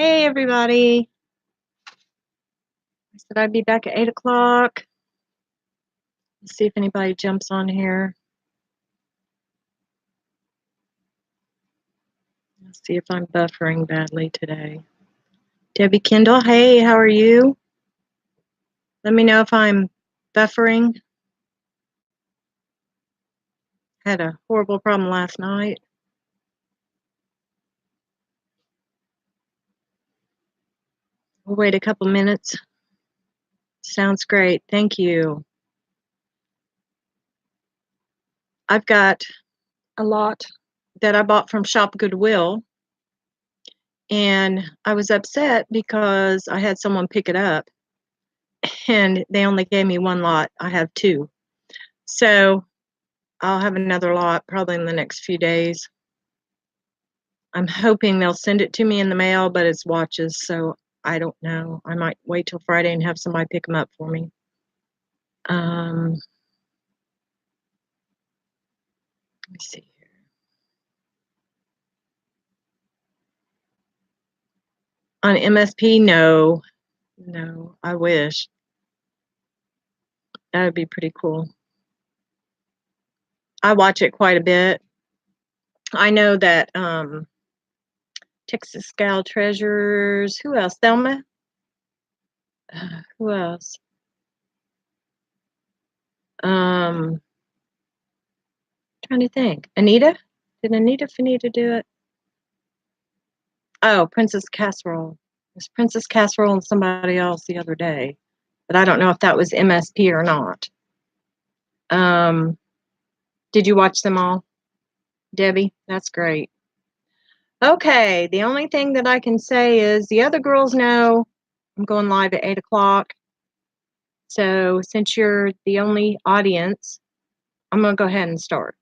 Hey, everybody. I said I'd be back at 8 o'clock. Let's see if anybody jumps on here. Let's see if I'm buffering badly today. Debbie Kendall, hey, how are you? Let me know if I'm buffering. Had a horrible problem last night. We'll wait a couple minutes. Sounds great. Thank you. I've got a lot that I bought from Shop Goodwill, and I was upset because I had someone pick it up, and they only gave me one lot. I have two. So I'll have another lot probably in the next few days. I'm hoping they'll send it to me in the mail, but it's watches, so I don't know. I might wait till Friday and have somebody pick them up for me. Let me see here. On MSP, no. No, I wish. That would be pretty cool. I watch it quite a bit. I know that Texas Gal Treasures. Who else? Thelma? Who else? Trying to think. Anita? Did Anita Finita do it? Oh, Princess Casserole. It was Princess Casserole and somebody else the other day, but I don't know if that was MSP or not. Did you watch them all, Debbie? That's great. Okay, the only thing that I can say is the other girls know I'm going live at 8 o'clock. So since you're the only audience, I'm going to go ahead and start.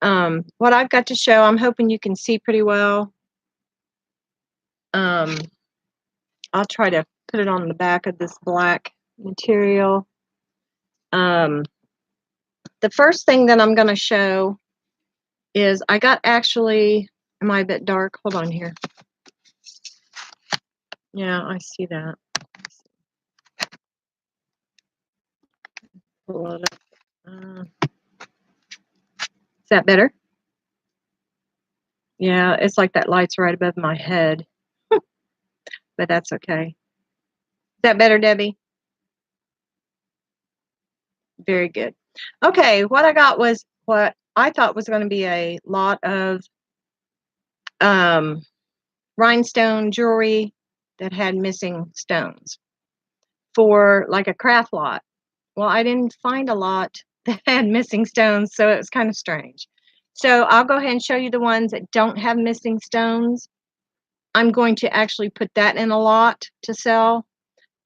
What I've got to show, I'm hoping you can see pretty well. I'll try to put it on the back of this black material. The first thing that I'm going to show is I got actually, am I a bit dark? Hold on here. Yeah, I see that. Pull it up. Is that better? Yeah, it's like that light's right above my head, but that's okay. Is that better, Debbie? Very good. Okay, what I got was what I thought was going to be a lot of rhinestone jewelry that had missing stones for like a craft lot. Well, I didn't find a lot that had missing stones, so it was kind of strange. So I'll go ahead and show you the ones that don't have missing stones. I'm going to actually put that in a lot to sell.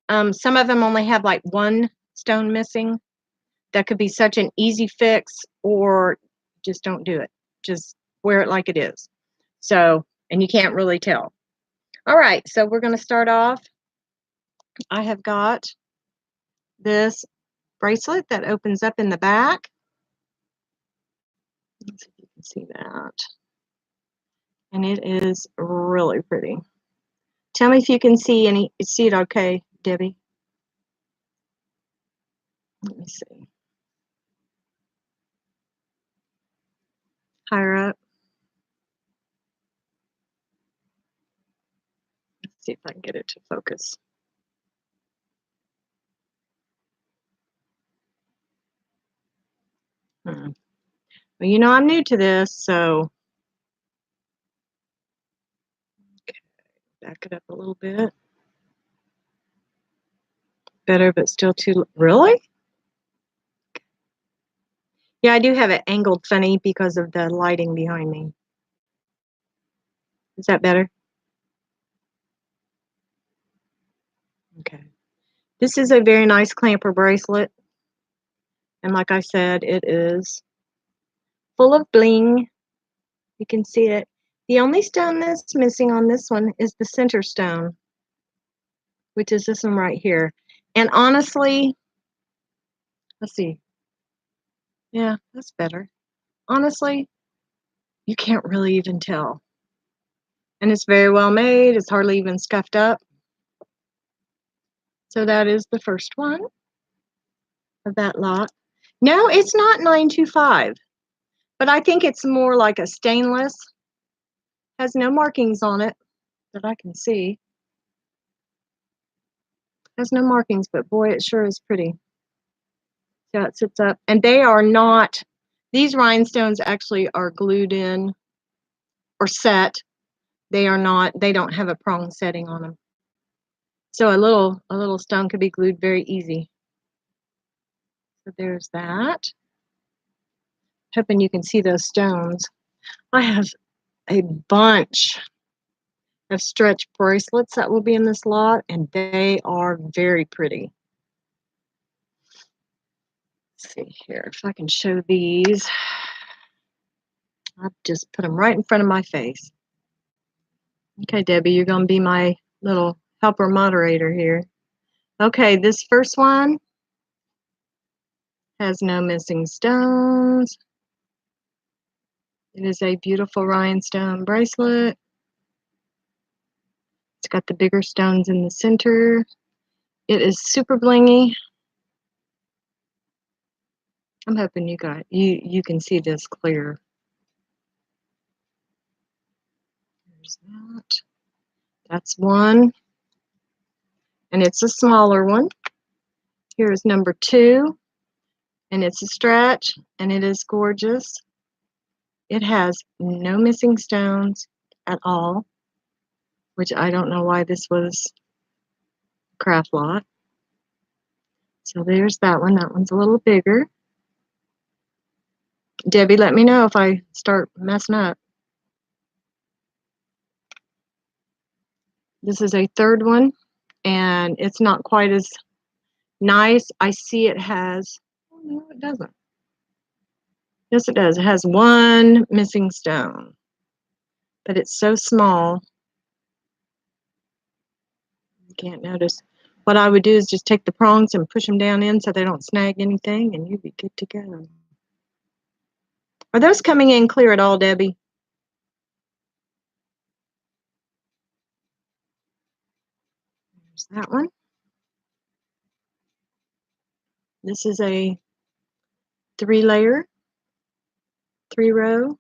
Some of them only have like one stone missing. That could be such an easy fix, or just don't do it. Just wear it like it is. So, and you can't really tell. All right, so we're going to start off. I have got this bracelet that opens up in the back. Let's see if you can see that. And it is really pretty. Tell me if you can see it okay, Debbie. Let me see. Higher up. Let's see if I can get it to focus. Well, you know I'm new to this, so okay, back it up a little bit. Better, but still too, really? Yeah, I do have it angled funny because of the lighting behind me. Is that better? Okay. This is a very nice clamper bracelet. And like I said, it is full of bling. You can see it. The only stone that's missing on this one is the center stone, which is this one right here. And honestly, let's see. Yeah, that's better. Honestly, you can't really even tell. And it's very well made. It's hardly even scuffed up. So that is the first one of that lot. No, it's not 925, but I think it's more like a stainless. Has no markings on it that I can see. Has no markings, but boy, it sure is pretty. So it sits up, and they are not, these rhinestones actually are glued in or set. They are not, they don't have a prong setting on them. So a little stone could be glued very easy. So there's that. Hoping you can see those stones. I have a bunch of stretch bracelets that will be in this lot, and they are very pretty. Let's see here if I can show these. I've just put them right in front of my face. Okay, Debbie, you're going to be my little helper moderator here. Okay, this first one has no missing stones. It is a beautiful rhinestone bracelet. It's got the bigger stones in the center. It is super blingy. I'm hoping you can see this clear. There's that. That's one. And it's a smaller one. Here is number 2. And it's a stretch, and it is gorgeous. It has no missing stones at all, which I don't know why this was craft lot. So there's that one. That one's a little bigger. Debbie, let me know if I start messing up. This is a third one, and it's not quite as nice. I see it has, oh, no, it doesn't. Yes, it does. It has one missing stone, but it's so small, you can't notice. What I would do is just take the prongs and push them down in so they don't snag anything, and you'd be good to go. Are those coming in clear at all, Debbie? There's that one. This is a 3-layer, 3-row,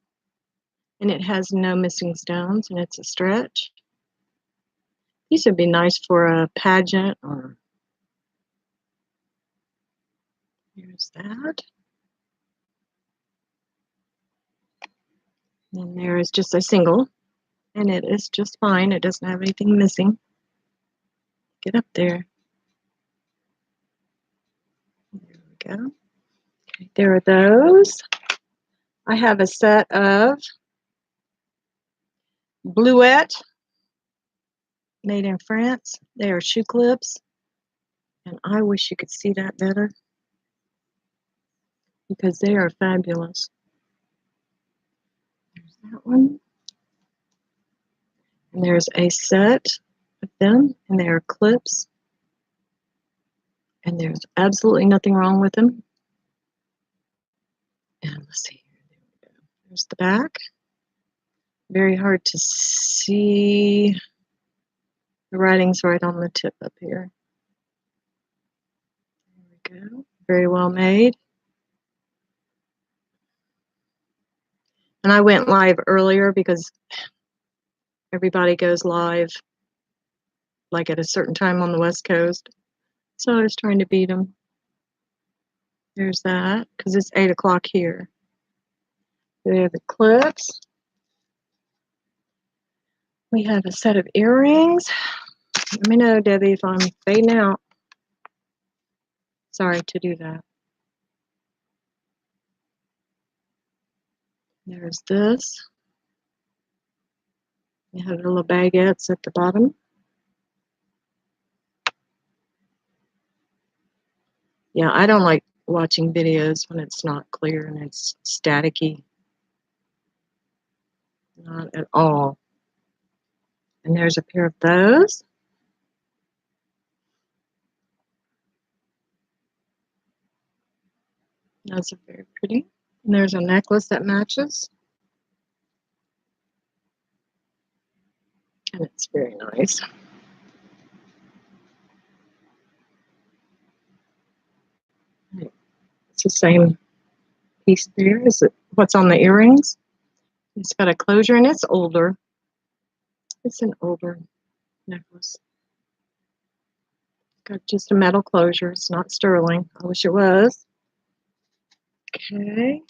and it has no missing stones, and it's a stretch. These would be nice for a pageant, or here's that. And there is just a single, and it is just fine. It doesn't have anything missing. Get up there. There we go. Okay, there are those. I have a set of Bluette, made in France. They are shoe clips, and I wish you could see that better because they are fabulous. There's that one. And there's a set of them, and they are clips, and there's absolutely nothing wrong with them. And let's see, there we go. There's the back. Very hard to see. The writing's right on the tip up here. There we go. Very well made. And I went live earlier because everybody goes live like at a certain time on the West Coast. So I was trying to beat them. There's that, because it's 8 o'clock here. There are the clips. We have a set of earrings. Let me know, Debbie, if I'm fading out. Sorry to do that. There's this. You have the little baguettes at the bottom. Yeah, I don't like watching videos when it's not clear and it's staticky. Not at all. And there's a pair of those. Those are very pretty. And there's a necklace that matches. And it's very nice. It's the same piece there as what's on the earrings. It's got a closure and it's older. It's an older necklace. Got just a metal closure. It's not sterling. I wish it was. Okay.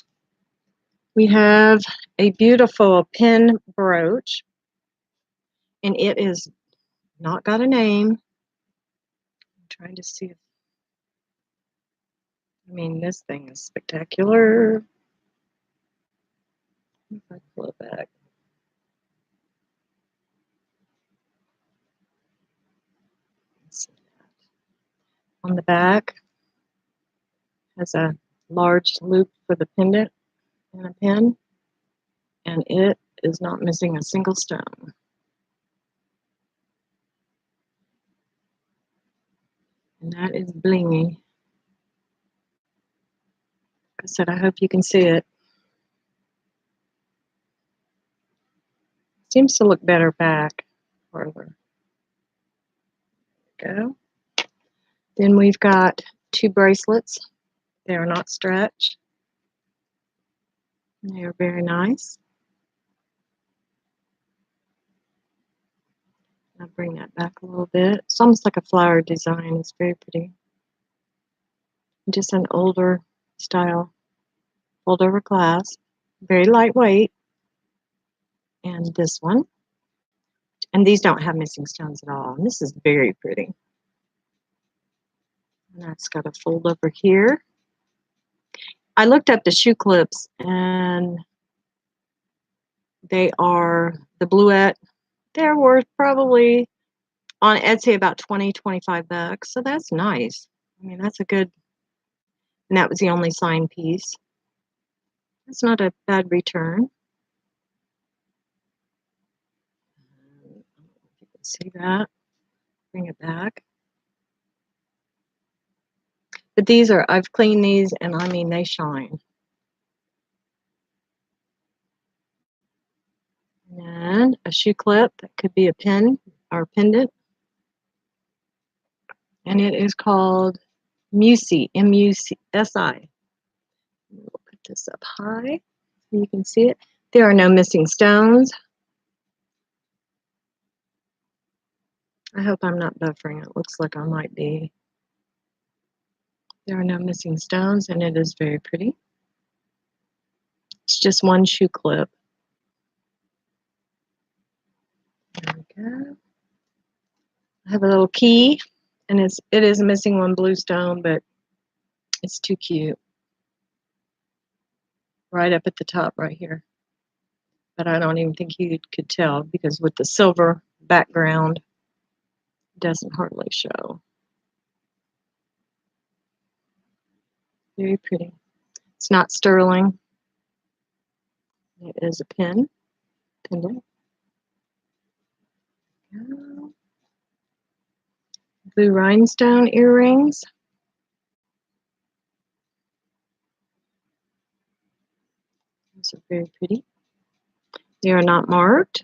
We have a beautiful pin brooch, and it is not got a name. I'm trying to see if, I mean, this thing is spectacular. If I pull it back. Let's see that. On the back has a large loop for the pendant and a pin, and it is not missing a single stone. And that is blingy. Like I said, I hope you can see it. Seems to look better back further. There we go. Then we've got 2 bracelets. They are not stretched. They are very nice. I'll bring that back a little bit. It's almost like a flower design. It's very pretty. Just an older style fold over clasp. Very lightweight. And this one. And these don't have missing stones at all. And this is very pretty. And that's got a fold over here. I looked up the shoe clips, and they are the Bluette. They're worth probably on Etsy about 20, 25 bucks. So that's nice. I mean, that's a good, and that was the only signed piece. That's not a bad return. I don't know if you can see that. Bring it back. But these are, I've cleaned these, and I mean, they shine. And a shoe clip that could be a pin or pendant. And it is called Musi, M-U-C-S-I. We'll put this up high so you can see it. There are no missing stones. I hope I'm not buffering. It looks like I might be. There are no missing stones, and it is very pretty. It's just one shoe clip. There we go. I have a little key, and it is missing one blue stone, but it's too cute. Right up at the top right here. But I don't even think you could tell because with the silver background, it doesn't hardly show. Very pretty. It's not sterling. It is a pin. Pendant. Blue rhinestone earrings. Those are very pretty. They are not marked.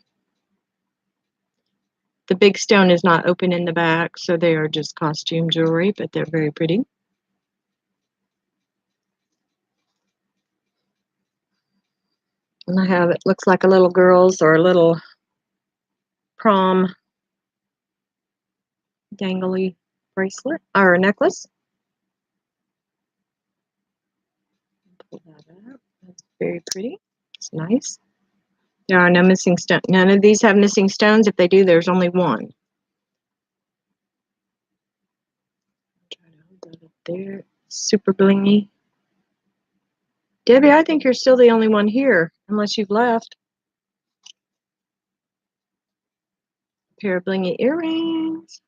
The big stone is not open in the back, so they are just costume jewelry, but they're very pretty. And I have, it looks like a little girl's or a little prom dangly bracelet or necklace. Pull that up. That's very pretty. It's nice. There are no missing stones. None of these have missing stones. If they do, there's only one. Try to hold that up there. Super blingy. Debbie, I think you're still the only one here, unless you've left. A pair of blingy earrings.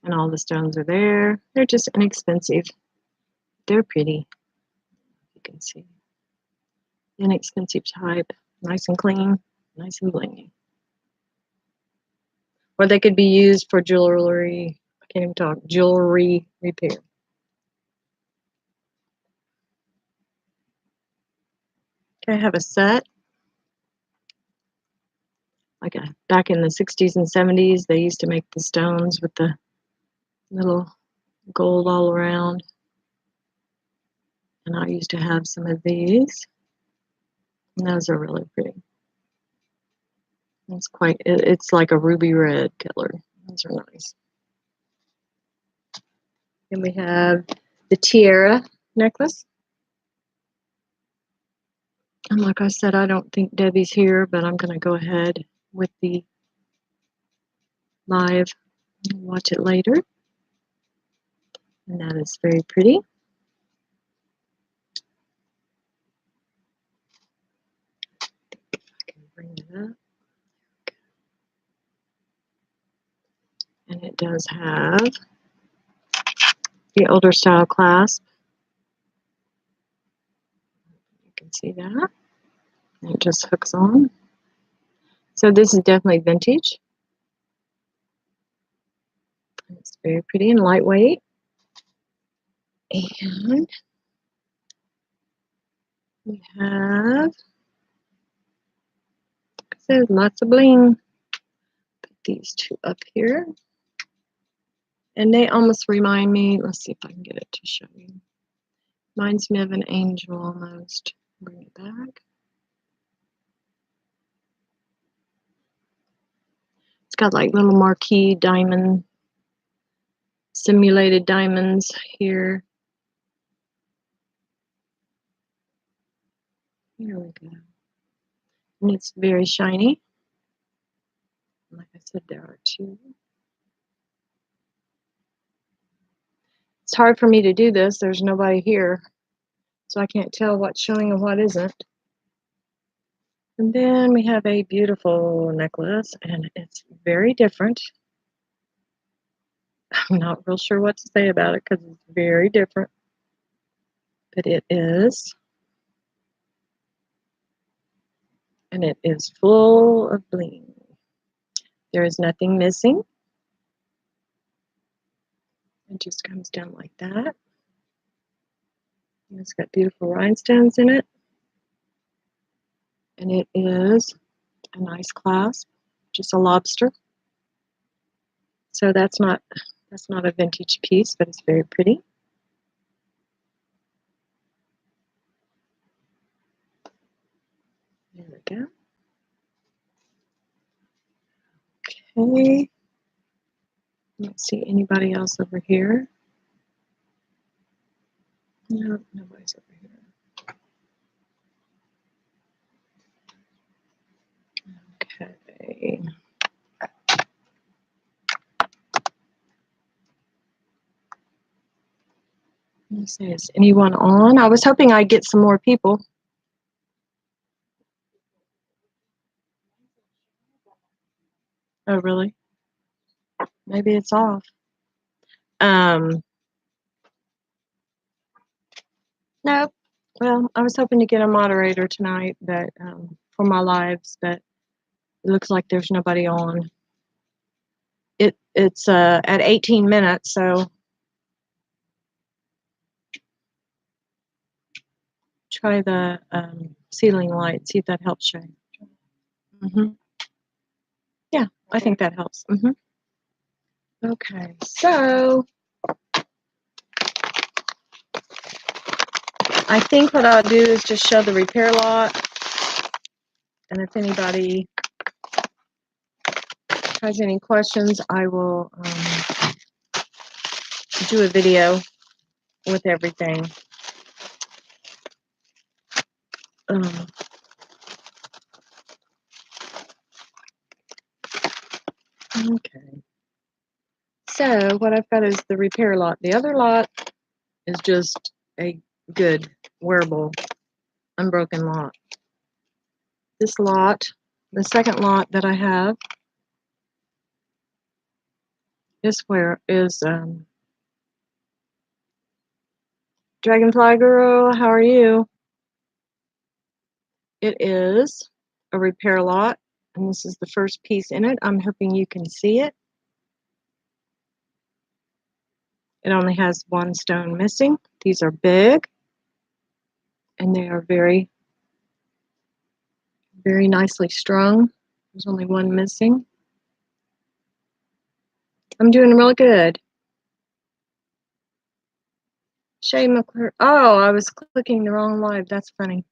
And all the stones are there. They're just inexpensive. They're pretty. You can see. Inexpensive type. Nice and clean. Nice and blingy. Or they could be used for jewelry. I can't even talk. Jewelry repair. Okay, I have a set. Like back in the 60s and 70s, they used to make the stones with the little gold all around. And I used to have some of these. And those are really pretty. It's like a ruby red color. Those are nice. Then we have the tiara necklace. And like I said, I don't think Debbie's here, but I'm going to go ahead with the live and watch it later. And that is very pretty. I can bring it up. And it does have the older style clasp. You can see that. And it just hooks on. So this is definitely vintage. And it's very pretty and lightweight. And we have, like I said, lots of bling. Put these two up here. And they almost remind me, let's see if I can get it to show you. Reminds me of an angel almost. Bring it back. It's got like little marquee diamond, simulated diamonds here. Here we go. And it's very shiny. Like I said, there are two. It's hard for me to do this. There's nobody here. So I can't tell what's showing and what isn't. And then we have a beautiful necklace, and it's very different. I'm not real sure what to say about it because it's very different. But it is. And it is full of bling. There is nothing missing. It just comes down like that. And it's got beautiful rhinestones in it. And it is a nice clasp, just a lobster. So that's not a vintage piece, but it's very pretty. There we go. Okay. I don't see anybody else over here. No, nobody's over here. Okay. Let me see, is anyone on? I was hoping I'd get some more people. Oh, really? Maybe it's off. Nope. Well, I was hoping to get a moderator tonight, but for my lives, but it looks like there's nobody on. It's at 18 minutes, so try the ceiling light, see if that helps you. Yeah, I think that helps. Okay, so I think what I'll do is just show the repair lot, and if anybody has any questions, I will do a video with everything. Okay. So what I've got is the repair lot. The other lot is just a good, wearable, unbroken lot. This lot, the second lot that I have, is Dragonfly Girl, how are you? It is a repair lot, and this is the first piece in it. I'm hoping you can see it. It only has one stone missing. These are big, and they are very Very nicely strung. There's only one missing. I'm doing really good. Shade McClure. Oh, I was clicking the wrong live. That's funny.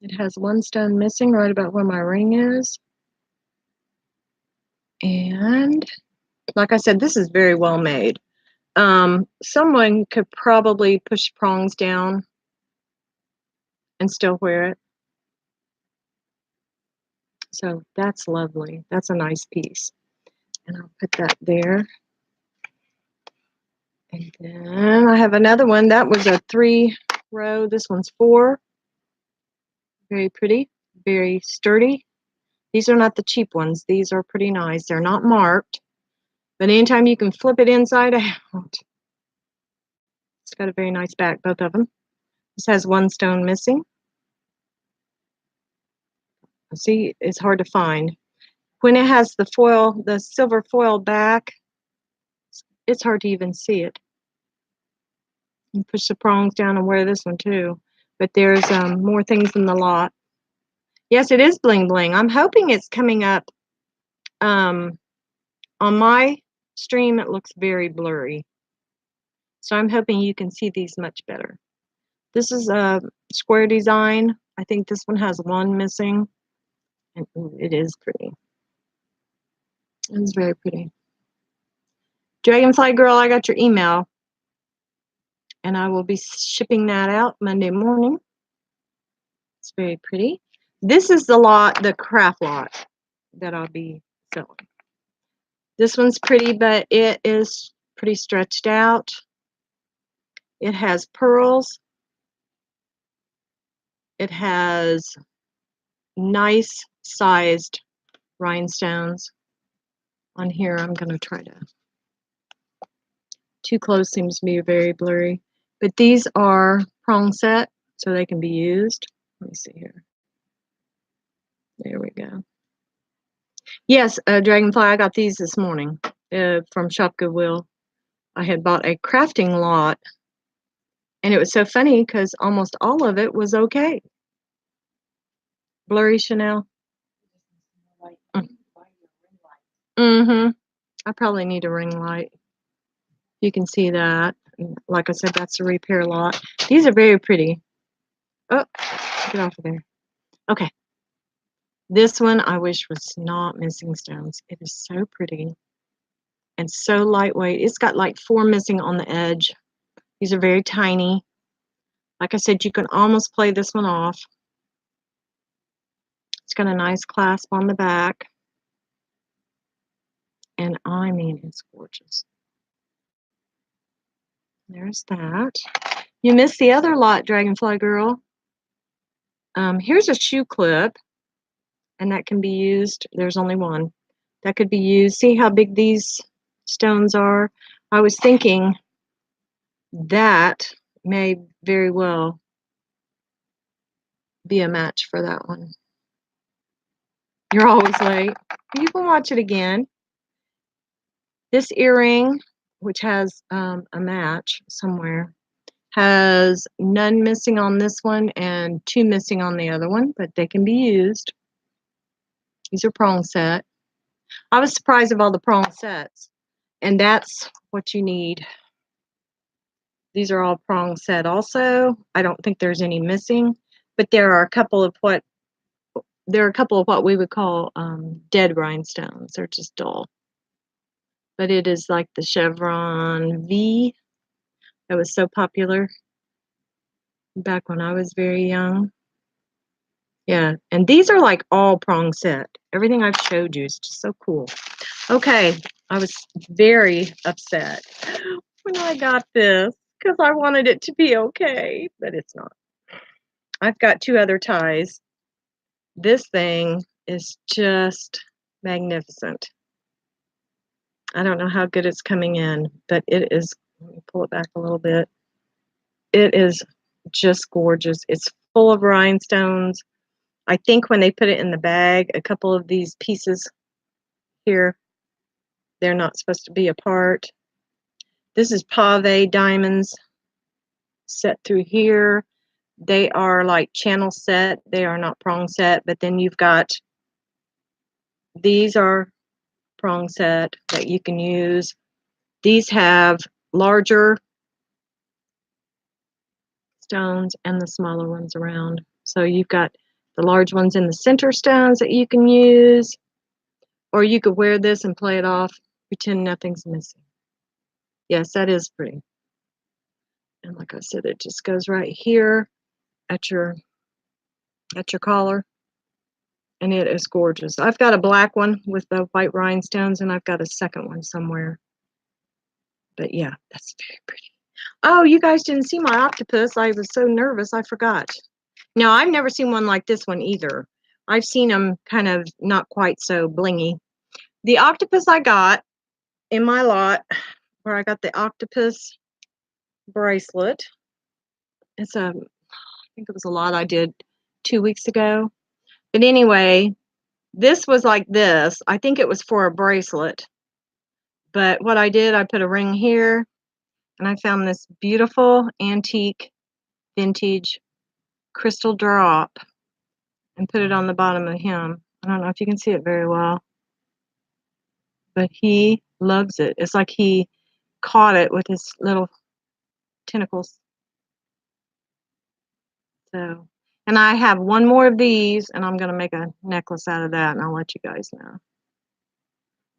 It has one stone missing right about where my ring is. And like I said, this is very well made. Someone could probably push prongs down and still wear it. So that's lovely. That's a nice piece. And I'll put that there. And then I have another one. That was a 3-row. This one's 4. Very pretty, very sturdy. These are not the cheap ones. These are pretty nice. They're not marked, but anytime you can flip it inside out. It's got a very nice back, both of them. This has one stone missing. See, it's hard to find. When it has the foil, the silver foil back, it's hard to even see it. You push the prongs down and wear this one too. But there's more things in the lot. Yes, it is bling bling. I'm hoping it's coming up. On my stream, it looks very blurry. So I'm hoping you can see these much better. This is a square design. I think this one has one missing. And it is pretty. It's very pretty. Dragonfly Girl, I got your email. And I will be shipping that out Monday morning. It's very pretty. This is the lot, the craft lot that I'll be selling. This one's pretty, but it is pretty stretched out. It has pearls. It has nice sized rhinestones. On here, I'm going to try to. Too close seems to be very blurry. But these are prong set, so they can be used. Let me see here. There we go. Yes, Dragonfly, I got these this morning from Shop Goodwill. I had bought a crafting lot, and it was so funny because almost all of it was okay. Blurry Chanel. Mm-hmm. I probably need a ring light. You can see that. Like I said, that's a repair lot. These are very pretty. Oh, get off of there. Okay. This one I wish was not missing stones. It is so pretty and so lightweight. It's got like 4 missing on the edge. These are very tiny. Like I said, you can almost play this one off. It's got a nice clasp on the back. And I mean, it's gorgeous. There's that. You missed the other lot, Dragonfly Girl. Here's a shoe clip, and that can be used. There's only one. That could be used. See how big these stones are? I was thinking that may very well be a match for that one. You're always late. You can watch it again. This earring, which has a match somewhere, has none missing on this one and 2 missing on the other one, but they can be used. These are prong set. I was surprised of all the prong sets, and that's what you need. These are all prong set also. I don't think there's any missing, but there are a couple of what we would call dead rhinestones. They're just dull. But it is like the chevron V that was so popular back when I was very young. Yeah, and these are like all prong set. Everything I've showed you is just so cool. Okay, I was very upset when I got this because I wanted it to be okay, but it's not. I've got 2 other ties. This thing is just magnificent. I don't know how good it's coming in, but it is. Let me pull it back a little bit. It is just gorgeous. It's full of rhinestones. I think when they put it in the bag, a couple of these pieces here, they're not supposed to be apart. This is pave diamonds set through here. They are like channel set. They are not prong set, but then you've got, these are prong set that you can use. These have larger stones and the smaller ones around. So you've got the large ones in the center stones that you can use, or you could wear this and play it off, pretend nothing's missing. Yes, that is pretty. And like I said, it just goes right here at your collar, and it is gorgeous. I've got a black one with the white rhinestones, and I've got a second one somewhere. But yeah, that's very pretty. Oh, you guys didn't see my octopus. I was so nervous, I forgot. No, I've never seen one like this one either. I've seen them kind of not quite so blingy. The octopus I got in my lot, where I got the octopus bracelet, it's a, I think it was a lot I did 2 weeks ago. But anyway, this was like this. I think it was for a bracelet. But what I did, I put a ring here, and I found this beautiful antique vintage crystal drop and put it on the bottom of him. I don't know if you can see it very well, but he loves it. It's like he caught it with his little tentacles. So, and I have one more of these, and I'm going to make a necklace out of that, and I'll let you guys know.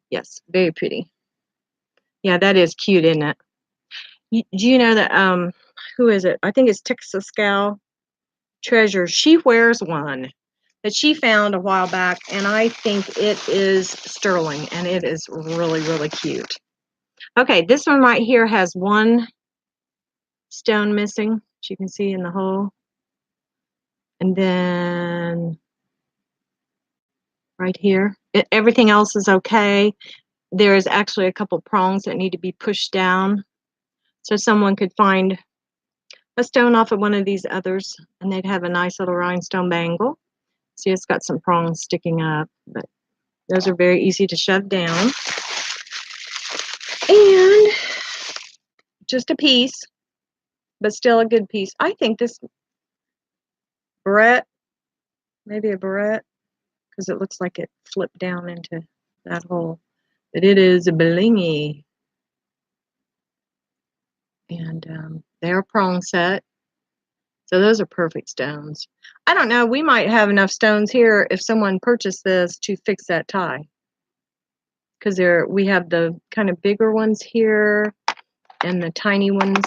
Yes, very pretty. Yeah, that is cute, isn't it? Do you know that, who is it? I think it's Texas Gal Treasure. She wears one that she found a while back, and I think it is sterling, and it is really, really cute. Okay, this one right here has one stone missing, as you can see in the hole. And then right here, everything else is okay. There is actually a couple prongs that need to be pushed down. So someone could find a stone off of one of these others, and they'd have a nice little rhinestone bangle. See, it's got some prongs sticking up, but those are very easy to shove down. And just a piece, but still a good piece. I think this barrette, maybe a barrette, because it looks like it flipped down into that hole. But it is blingy. And they are prong set. So those are perfect stones. I don't know, we might have enough stones here if someone purchased this to fix that tie. Because we have the kind of bigger ones here and the tiny ones,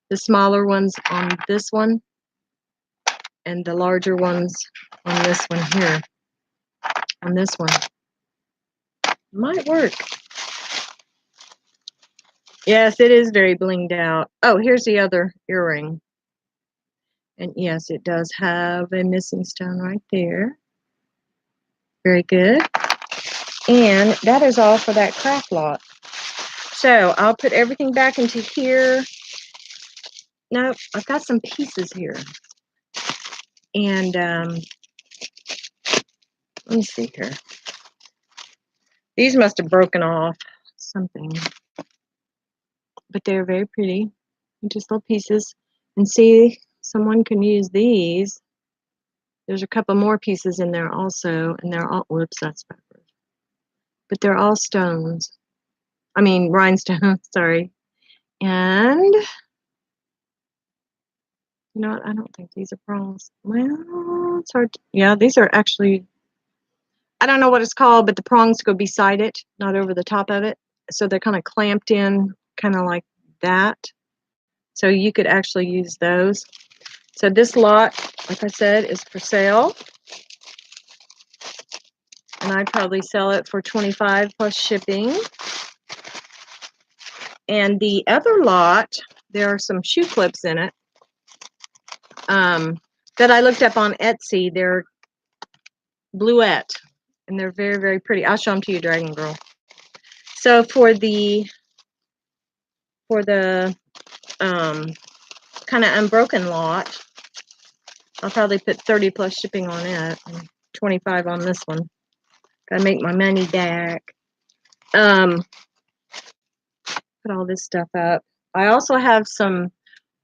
the smaller ones on this one, and the larger ones on this one here. On this one. Might work. Yes, it is very blinged out. Oh, here's the other earring. And yes, it does have a missing stone right there. Very good. And that is all for that craft lot. So I'll put everything back into here. Nope, I've got some pieces here. And let me see here. These must have broken off something. But they're very pretty. Just little pieces. And see, someone can use these. There's a couple more pieces in there also. And they're all, whoops, that's backward. But they're all stones. I mean, rhinestones, sorry. And you know what? I don't think these are prongs. Well, it's hard. Yeah, these are actually, I don't know what it's called, but the prongs go beside it, not over the top of it. So they're kind of clamped in, kind of like that. So you could actually use those. So this lot, like I said, is for sale. And I'd probably sell it for $25 plus shipping. And the other lot, there are some shoe clips in it that I looked up on Etsy. They're bluette, and they're very, very pretty. I'll show them to you, Dragon Girl. So for the kind of unbroken lot, I'll probably put 30 plus shipping on it, and 25 on this one. Gotta make my money back. Put all this stuff up. I also have some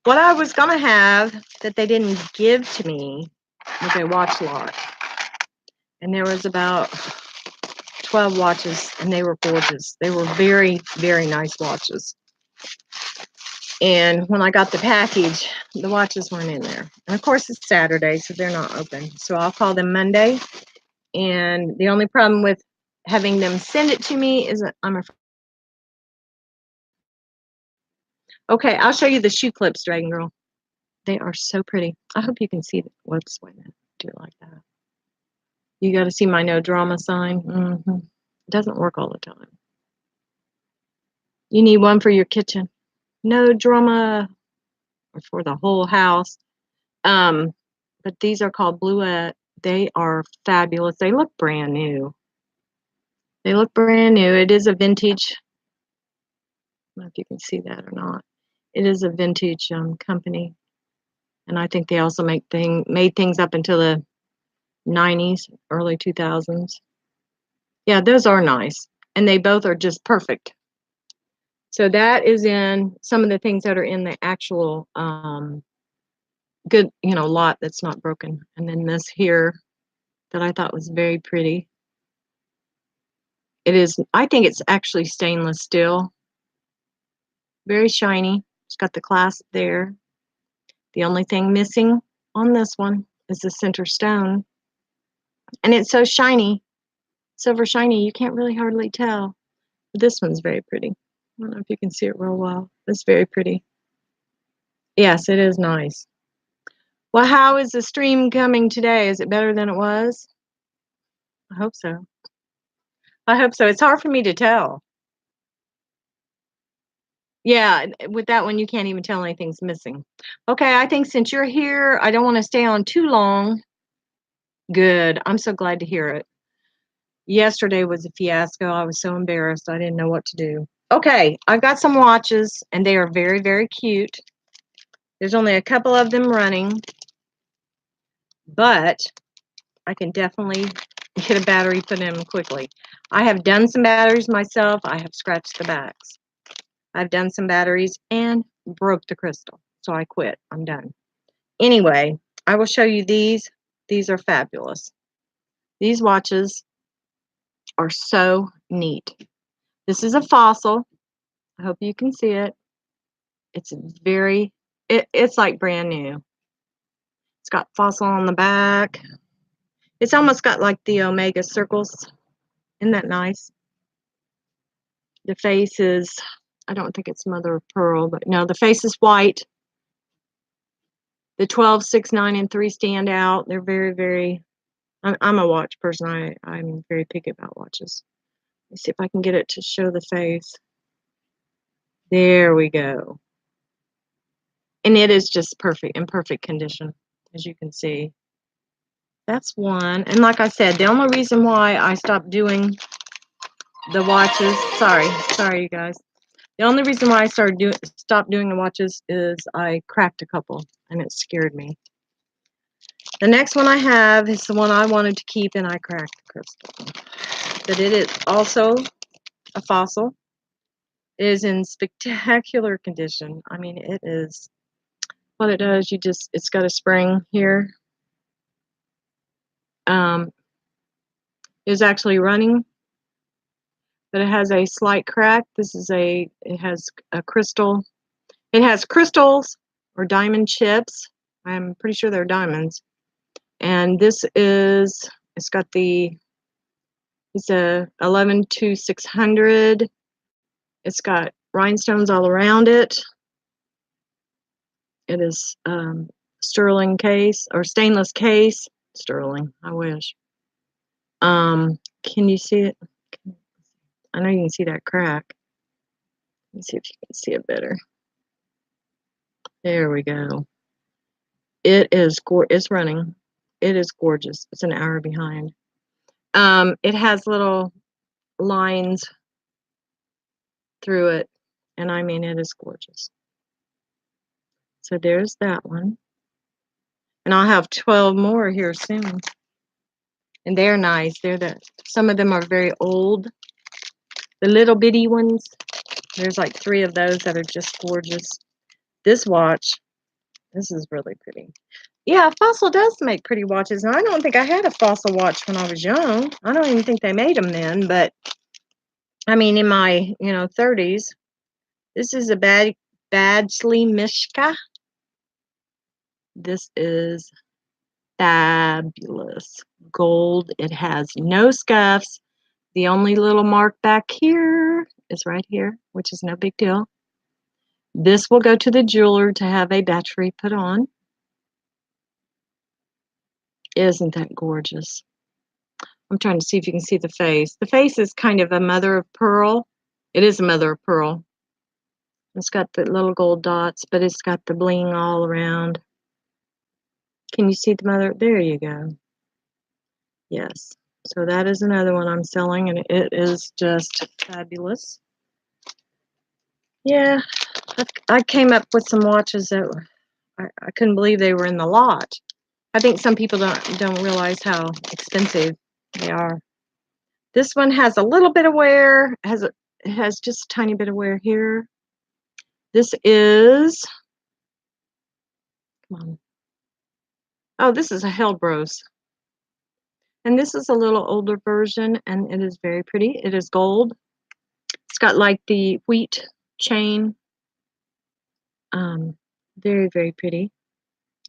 What I was going to have that they didn't give to me was a watch lot. And there was about 12 watches, and they were gorgeous. They were very, very nice watches. And when I got the package, the watches weren't in there. And of course, it's Saturday, so they're not open. So I'll call them Monday. And the only problem with having them send it to me is that I'm afraid. Okay, I'll show you the shoe clips, Dragon Girl. They are so pretty. I hope you can see the whoops, wait a minute. Do it like that. You got to see my no drama sign. It doesn't work all the time. You need one for your kitchen. No drama, or for the whole house. But these are called Bluette. They are fabulous. They look brand new. They look brand new. It is a vintage. I don't know if you can see that or not. It is a vintage company, and I think they also made things up until the 90s, early 2000s. Yeah, those are nice, and they both are just perfect. So that is in some of the things that are in the actual good, lot that's not broken. And then this here that I thought was very pretty. It is, I think it's actually stainless steel. Very shiny. It's got the clasp there. The only thing missing on this one is the center stone. And it's so shiny, silver shiny, you can't really hardly tell. But this one's very pretty. I don't know if you can see it real well. It's very pretty. Yes, it is nice. Well, how is the stream coming today? Is it better than it was? I hope so. I hope so. It's hard for me to tell. Yeah, with that one, you can't even tell anything's missing. Okay, I think since you're here, I don't want to stay on too long. Good. I'm so glad to hear it. Yesterday was a fiasco. I was so embarrassed. I didn't know what to do. Okay, I've got some watches, and they are very, very cute. There's only a couple of them running, but I can definitely get a battery put in quickly. I have done some batteries myself. I have scratched the backs. I've done some batteries and broke the crystal, so I quit. I'm done. Anyway, I will show you these. These are fabulous. These watches are so neat. This is a fossil. I hope you can see it. It's it's like brand new. It's got fossil on the back. It's almost got like the omega circles. Isn't that nice? The face is, I don't think it's mother of pearl, but no, the face is white. The 12, 6, 9, and 3 stand out. They're very, very, I'm a watch person. I'm very picky about watches. Let's see if I can get it to show the face. There we go. And it is just perfect, in perfect condition, as you can see. That's one. And like I said, the only reason why I stopped doing the watches, sorry you guys. The only reason why I stopped doing the watches is I cracked a couple and it scared me. The next one I have is the one I wanted to keep and I cracked the crystal. But it is also a fossil. It is in spectacular condition. I mean, it is, what it does, it's got a spring here. It's actually running, but it has a slight crack. It has a crystal. It has crystals or diamond chips. I'm pretty sure they're diamonds. And it's a 11-600. It's got rhinestones all around it. It is sterling case or stainless case. Sterling, I wish. Can you see it? I know you can see that crack. Let me see if you can see it better. There we go. It's running. It is gorgeous. It's an hour behind. It has little lines through it, and I mean, it is gorgeous. So there's that one. And I'll have 12 more here soon. And they're nice. Some of them are very old. The little bitty ones, there's like 3 of those that are just gorgeous. This watch This is really pretty. Yeah, Fossil does make pretty watches, and I don't think I had a Fossil watch when I was young. I don't even think they made them then, but I mean, in my 30s. This is a Badgley Mishka. This is fabulous. Gold. It has no scuffs. The only little mark back here is right here, which is no big deal. This will go to the jeweler to have a battery put on. Isn't that gorgeous? I'm trying to see if you can see the face. The face is kind of a mother of pearl. It is a mother of pearl. It's got the little gold dots, but it's got the bling all around. Can you see the mother? There you go. Yes. So that is another one I'm selling, and it is just fabulous. Yeah, I came up with some watches that I couldn't believe they were in the lot. I think some people don't realize how expensive they are. This one has a little bit of wear. It has just a tiny bit of wear here. This is, come on. Oh, this is a Hellbros. And this is a little older version, and it is very pretty. It is gold. It's got like the wheat chain. Very, very pretty.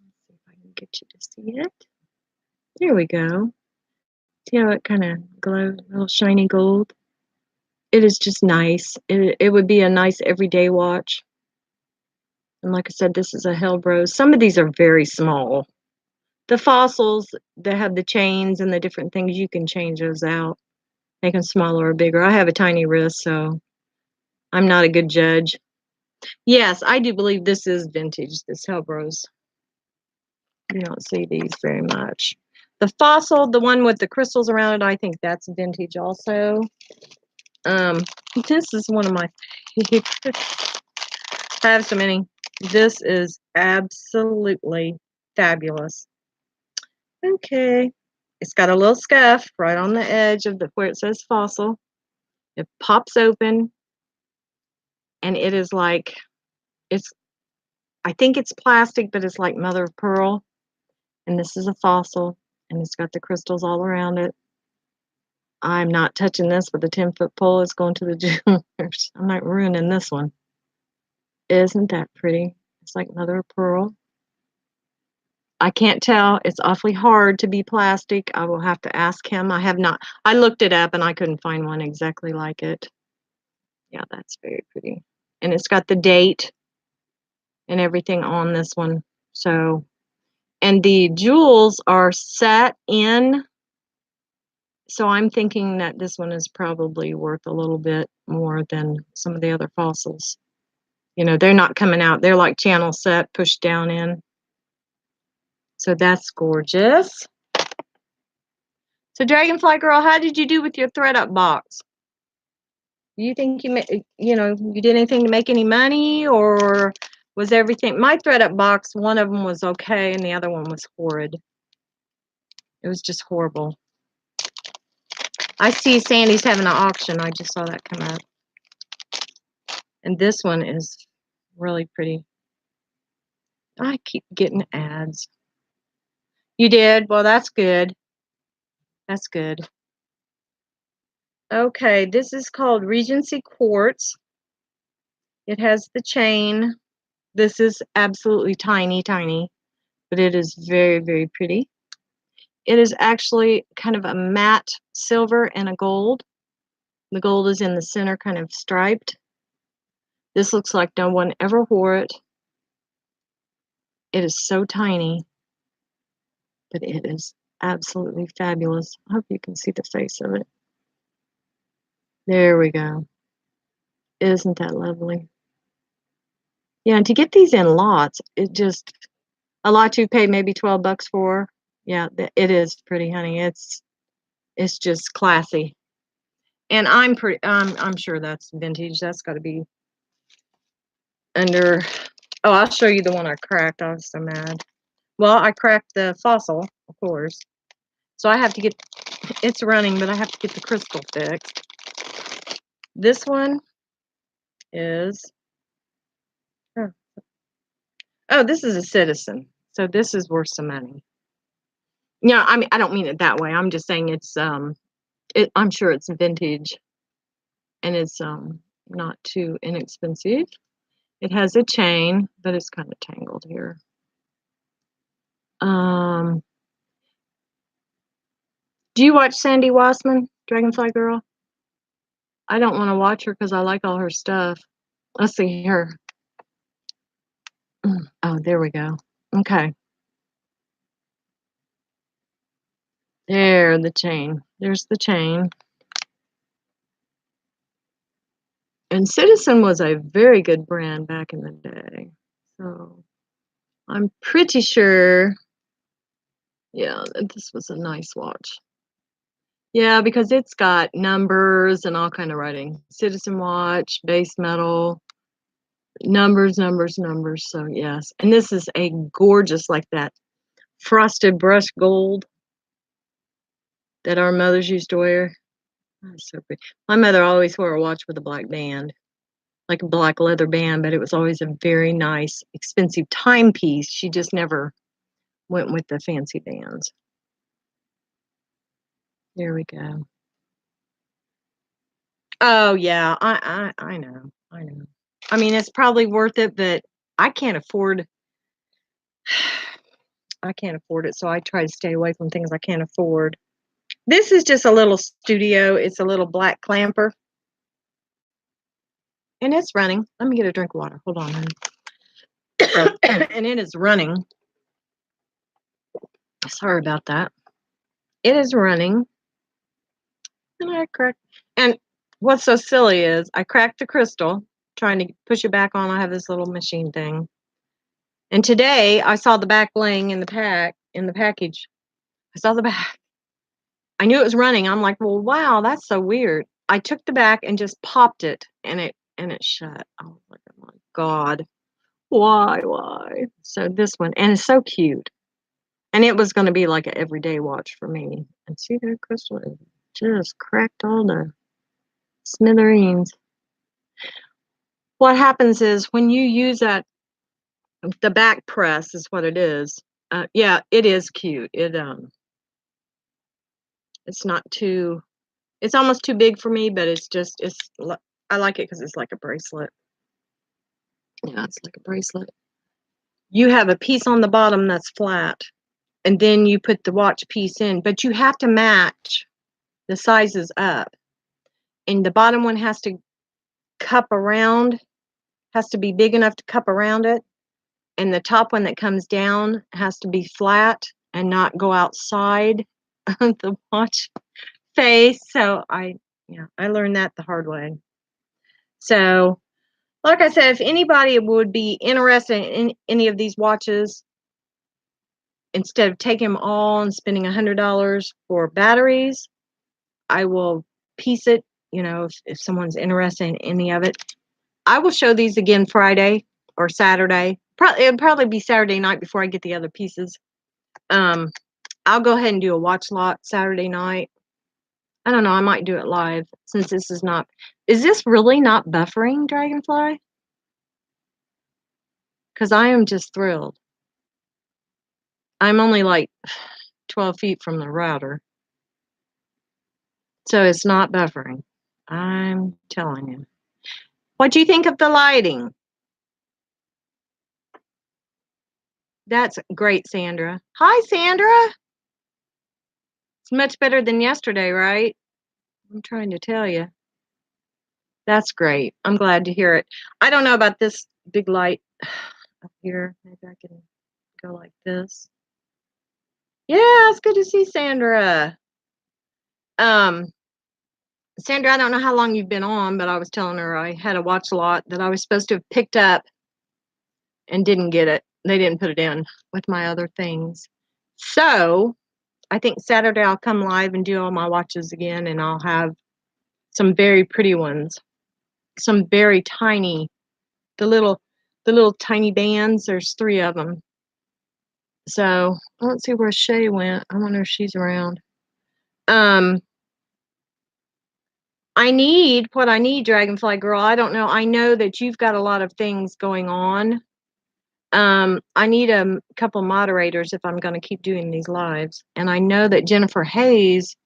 Let's see if I can get you to see it. There we go. See how it kind of glows, a little shiny gold. It is just nice. It would be a nice everyday watch. And like I said, this is a Hellbros. Some of these are very small. The Fossils that have the chains and the different things, you can change those out. Make them smaller or bigger. I have a tiny wrist, so I'm not a good judge. Yes, I do believe this is vintage, this Hellbros. You don't see these very much. The Fossil, the one with the crystals around it, I think that's vintage also. This is one of my favorites. I have so many. This is absolutely fabulous. Okay. It's got a little scuff right on the edge of where it says Fossil. It pops open, and it is like, I think it's plastic, but it's like mother of pearl. And this is a Fossil, and it's got the crystals all around it. I'm not touching this with a 10-foot pole. It's going to the jewelers. I'm not ruining this one. Isn't that pretty? It's like mother of pearl. I can't tell. It's awfully hard to be plastic. I will have to ask him. I looked it up and I couldn't find one exactly like it. Yeah, that's very pretty. And it's got the date and everything on this one. So, and the jewels are set in. So I'm thinking that this one is probably worth a little bit more than some of the other Fossils. They're not coming out. They're like channel set, pushed down in. So that's gorgeous. So Dragonfly Girl, how did you do with your thread up box? Do you think you did anything to make any money, or was everything? My thread up box, one of them was okay and the other one was horrid. It was just horrible. I see Sandy's having an auction. I just saw that come up. And this one is really pretty. I keep getting ads. You did? Well, that's good. That's good. Okay, this is called Regency Quartz. It has the chain. This is absolutely tiny, tiny, but it is very, very pretty. It is actually kind of a matte silver and a gold. The gold is in the center, kind of striped. This looks like no one ever wore it. It is so tiny, but it is absolutely fabulous. I hope you can see the face of it. There we go. Isn't that lovely? Yeah, and to get these in lots, a lot you pay maybe $12 for. Yeah, it is pretty, honey. It's just classy. And I'm sure that's vintage. That's got to be under. Oh, I'll show you the one I cracked. I was so mad. Well, I cracked the Fossil, of course. So I have to get, it's running, but I have to get the crystal fixed. This one is, Oh, this is a Citizen, so this is worth some money. Yeah, I mean, I don't mean it that way. I'm just saying I'm sure it's vintage and it's not too inexpensive. It has a chain, but it's kind of tangled here. Um, do you watch Sandy Wassman, Dragonfly Girl? I don't want to watch her because I like all her stuff. Let's see her. Oh, there we go. Okay. There, the chain. There's the chain. And Citizen was a very good brand back in the day. So I'm pretty sure, yeah, that this was a nice watch. Yeah, because it's got numbers and all kind of writing. Citizen watch, base metal, numbers, numbers, numbers. So yes, and this is a gorgeous, like that frosted brush gold that our mothers used to wear. Oh, so pretty. My mother always wore a watch with a black band, like a black leather band, but it was always a very nice, expensive timepiece. She just never went with the fancy bands. There we go. Oh yeah, I know, I know. I mean, it's probably worth it, but I can't afford I can't afford it, so I try to stay away from things I can't afford. This is just a little studio. It's a little black clamper, and it's running. Let me get a drink of water. Hold on, honey. And it is running. Sorry about that. It is running, and I cracked. And what's so silly is I cracked the crystal trying to push it back on. I have this little machine thing, and today I saw the back bling in the package. I saw the back. I knew it was running. I'm like, well, wow, that's so weird. I took the back and just popped it, and it shut. I was like, oh my god, why? So this one, and it's so cute, and it was going to be like an everyday watch for me. And see that crystal is just cracked all the smithereens. What happens is when you use the back press is what it is. Yeah, it is cute. It's not too. It's almost too big for me, but I like it because it's like a bracelet. Yeah, it's like a bracelet. You have a piece on the bottom that's flat, and then you put the watch piece in, but you have to match the sizes up. And the bottom one has to cup around, has to be big enough to cup around it, and the top one that comes down has to be flat and not go outside of the watch face. So I learned that the hard way. So, like I said, if anybody would be interested in any of these watches, instead of taking them all and spending $100 for batteries, I will piece it. If someone's interested in any of it, I will show these again Friday or Saturday. It'll probably be Saturday night before I get the other pieces. Um, I'll go ahead and do a watch lot Saturday night. I don't know. I might do it live since this is not. Is this really not buffering, Dragonfly? Because I am just thrilled. I'm only like 12 feet from the router. So it's not buffering. I'm telling you. What do you think of the lighting? That's great, Sandra. Hi, Sandra. It's much better than yesterday, right? I'm trying to tell you. That's great. I'm glad to hear it. I don't know about this big light up here. Maybe I can go like this. Yeah, it's good to see Sandra. Um, Sandra, I don't know how long you've been on, but I was telling her I had a watch lot that I was supposed to have picked up and didn't get it. They didn't put it in with my other things. So I think Saturday I'll come live and do all my watches again, and I'll have some very pretty ones. Some very tiny, the little tiny bands. There's 3 of them. So let's see where Shay went. I wonder if she's around. Um, I need what I need, Dragonfly Girl. I don't know. I know that you've got a lot of things going on. I need a couple moderators if I'm gonna keep doing these lives, and I know that Jennifer Hayes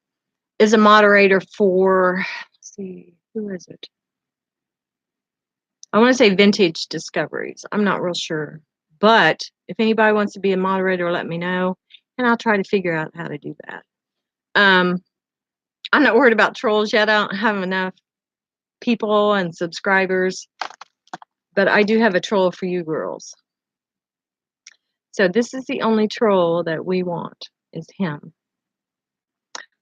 is a moderator for, let's see, who is it? I wanna say Vintage Discoveries. I'm not real sure. But if anybody wants to be a moderator, let me know, and I'll try to figure out how to do that. I'm not worried about trolls yet. I don't have enough people and subscribers, but I do have a troll for you girls. So this is the only troll that we want, is him.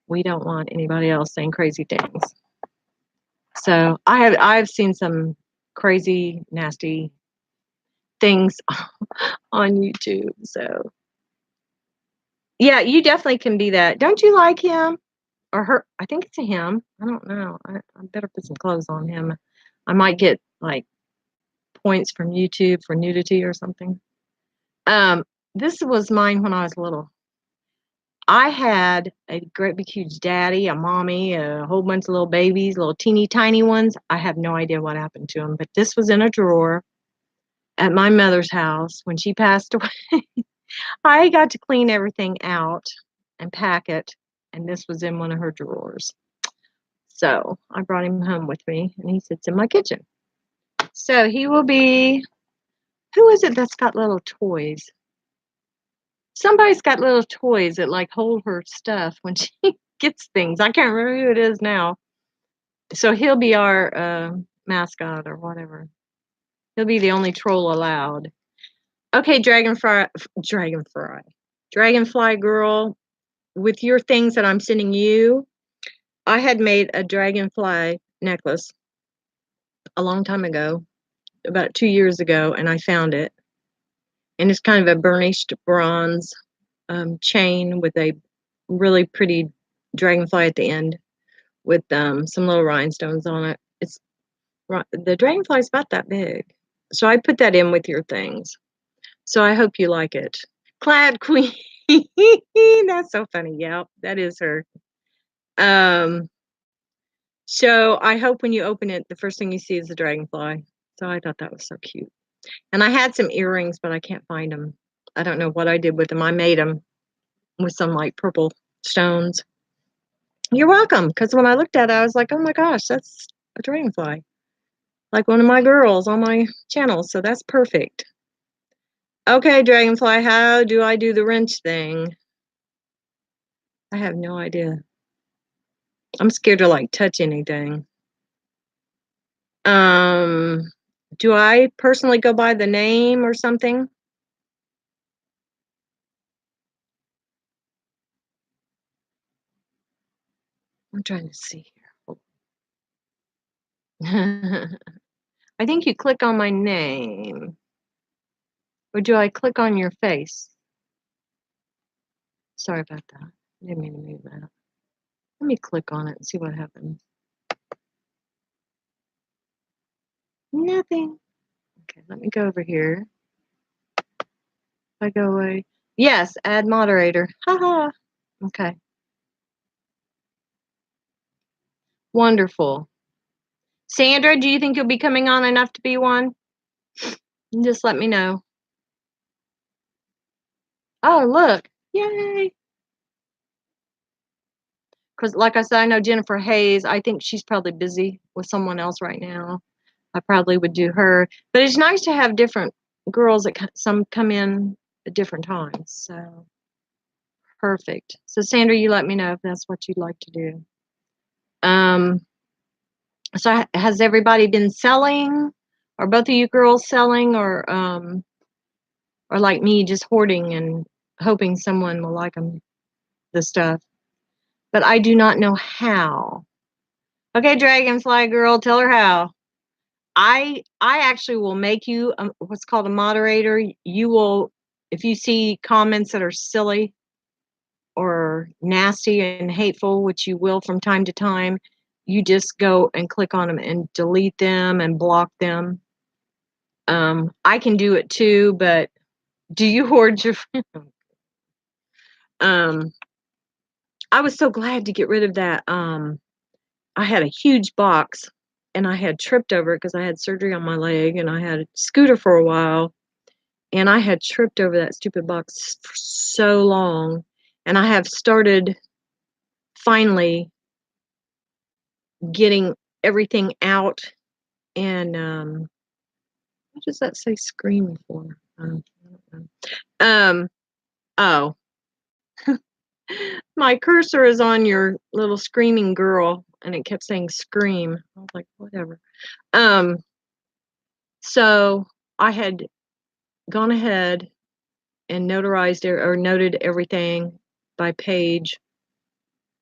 We don't want anybody else saying crazy things. So I've seen some crazy, nasty things on YouTube. So yeah, you definitely can be that. Don't you like him or her? I think it's a him. I don't know. I better put some clothes on him. I might get like points from YouTube for nudity or something. This was mine when I was little. I had a great big huge daddy, a mommy, a whole bunch of little babies, little teeny tiny ones. I have no idea what happened to them, but this was in a drawer at my mother's house when she passed away. I got to clean everything out and pack it, and this was in one of her drawers. So I brought him home with me, and he sits in my kitchen. So he will be, who is it that's got little toys? Somebody's got little toys that like hold her stuff when she gets things. I can't remember who it is now. So he'll be our mascot or whatever. He'll be the only troll allowed. Okay, Dragonfly girl, with your things that I'm sending you, I had made a dragonfly necklace a long time ago, about 2 years ago, and I found it. And it's kind of a burnished bronze chain with a really pretty dragonfly at the end with some little rhinestones on it. It's the dragonfly's about that big. So I put that in with your things. So I hope you like it. Clad Queen. That's so funny. Yeah, that is her. So I hope when you open it, the first thing you see is the dragonfly. So I thought that was so cute. And I had some earrings, but I can't find them. I don't know what I did with them. I made them with some like purple stones. You're welcome. Because when I looked at it, I was like, oh my gosh, that's a dragonfly. Like one of my girls on my channel. So that's perfect. Okay, dragonfly, how do I do the wrench thing? I have no idea. I'm scared to like touch anything. Do I personally go by the name or something? I'm trying to see here. I think you click on my name. Or do I click on your face? Sorry about that. Didn't mean to move that. Let me click on it and see what happens. Nothing. Okay, let me go over here. If I go away. Yes, add moderator. Haha. Okay. Wonderful. Sandra, do you think you'll be coming on enough to be one? Just let me know. Oh, look. Yay. Because, like I said, I know Jennifer Hayes. I think she's probably busy with someone else right now. I probably would do her. But it's nice to have different girls that some come in at different times. So, perfect. So, Sandra, you let me know if that's what you'd like to do. So has everybody been selling? Are both of you girls selling, or like me, just hoarding and hoping someone will like the stuff? But I do not know how. Okay, Dragonfly girl, tell her how. I actually will make you what's called a moderator. You will, if you see comments that are silly or nasty and hateful, which you will from time to time, you just go and click on them and delete them and block them. I can do it too, but do you hoard your I was so glad to get rid of that. I had a huge box and I had tripped over it because I had surgery on my leg and I had a scooter for a while. and I had tripped over that stupid box for so long, and I have started finally getting everything out, and, what does that say scream for? I don't know. Um, oh, my cursor is on your little screaming girl, and it kept saying scream. I was like, whatever. Um, so I had gone ahead and notarized or noted everything by page,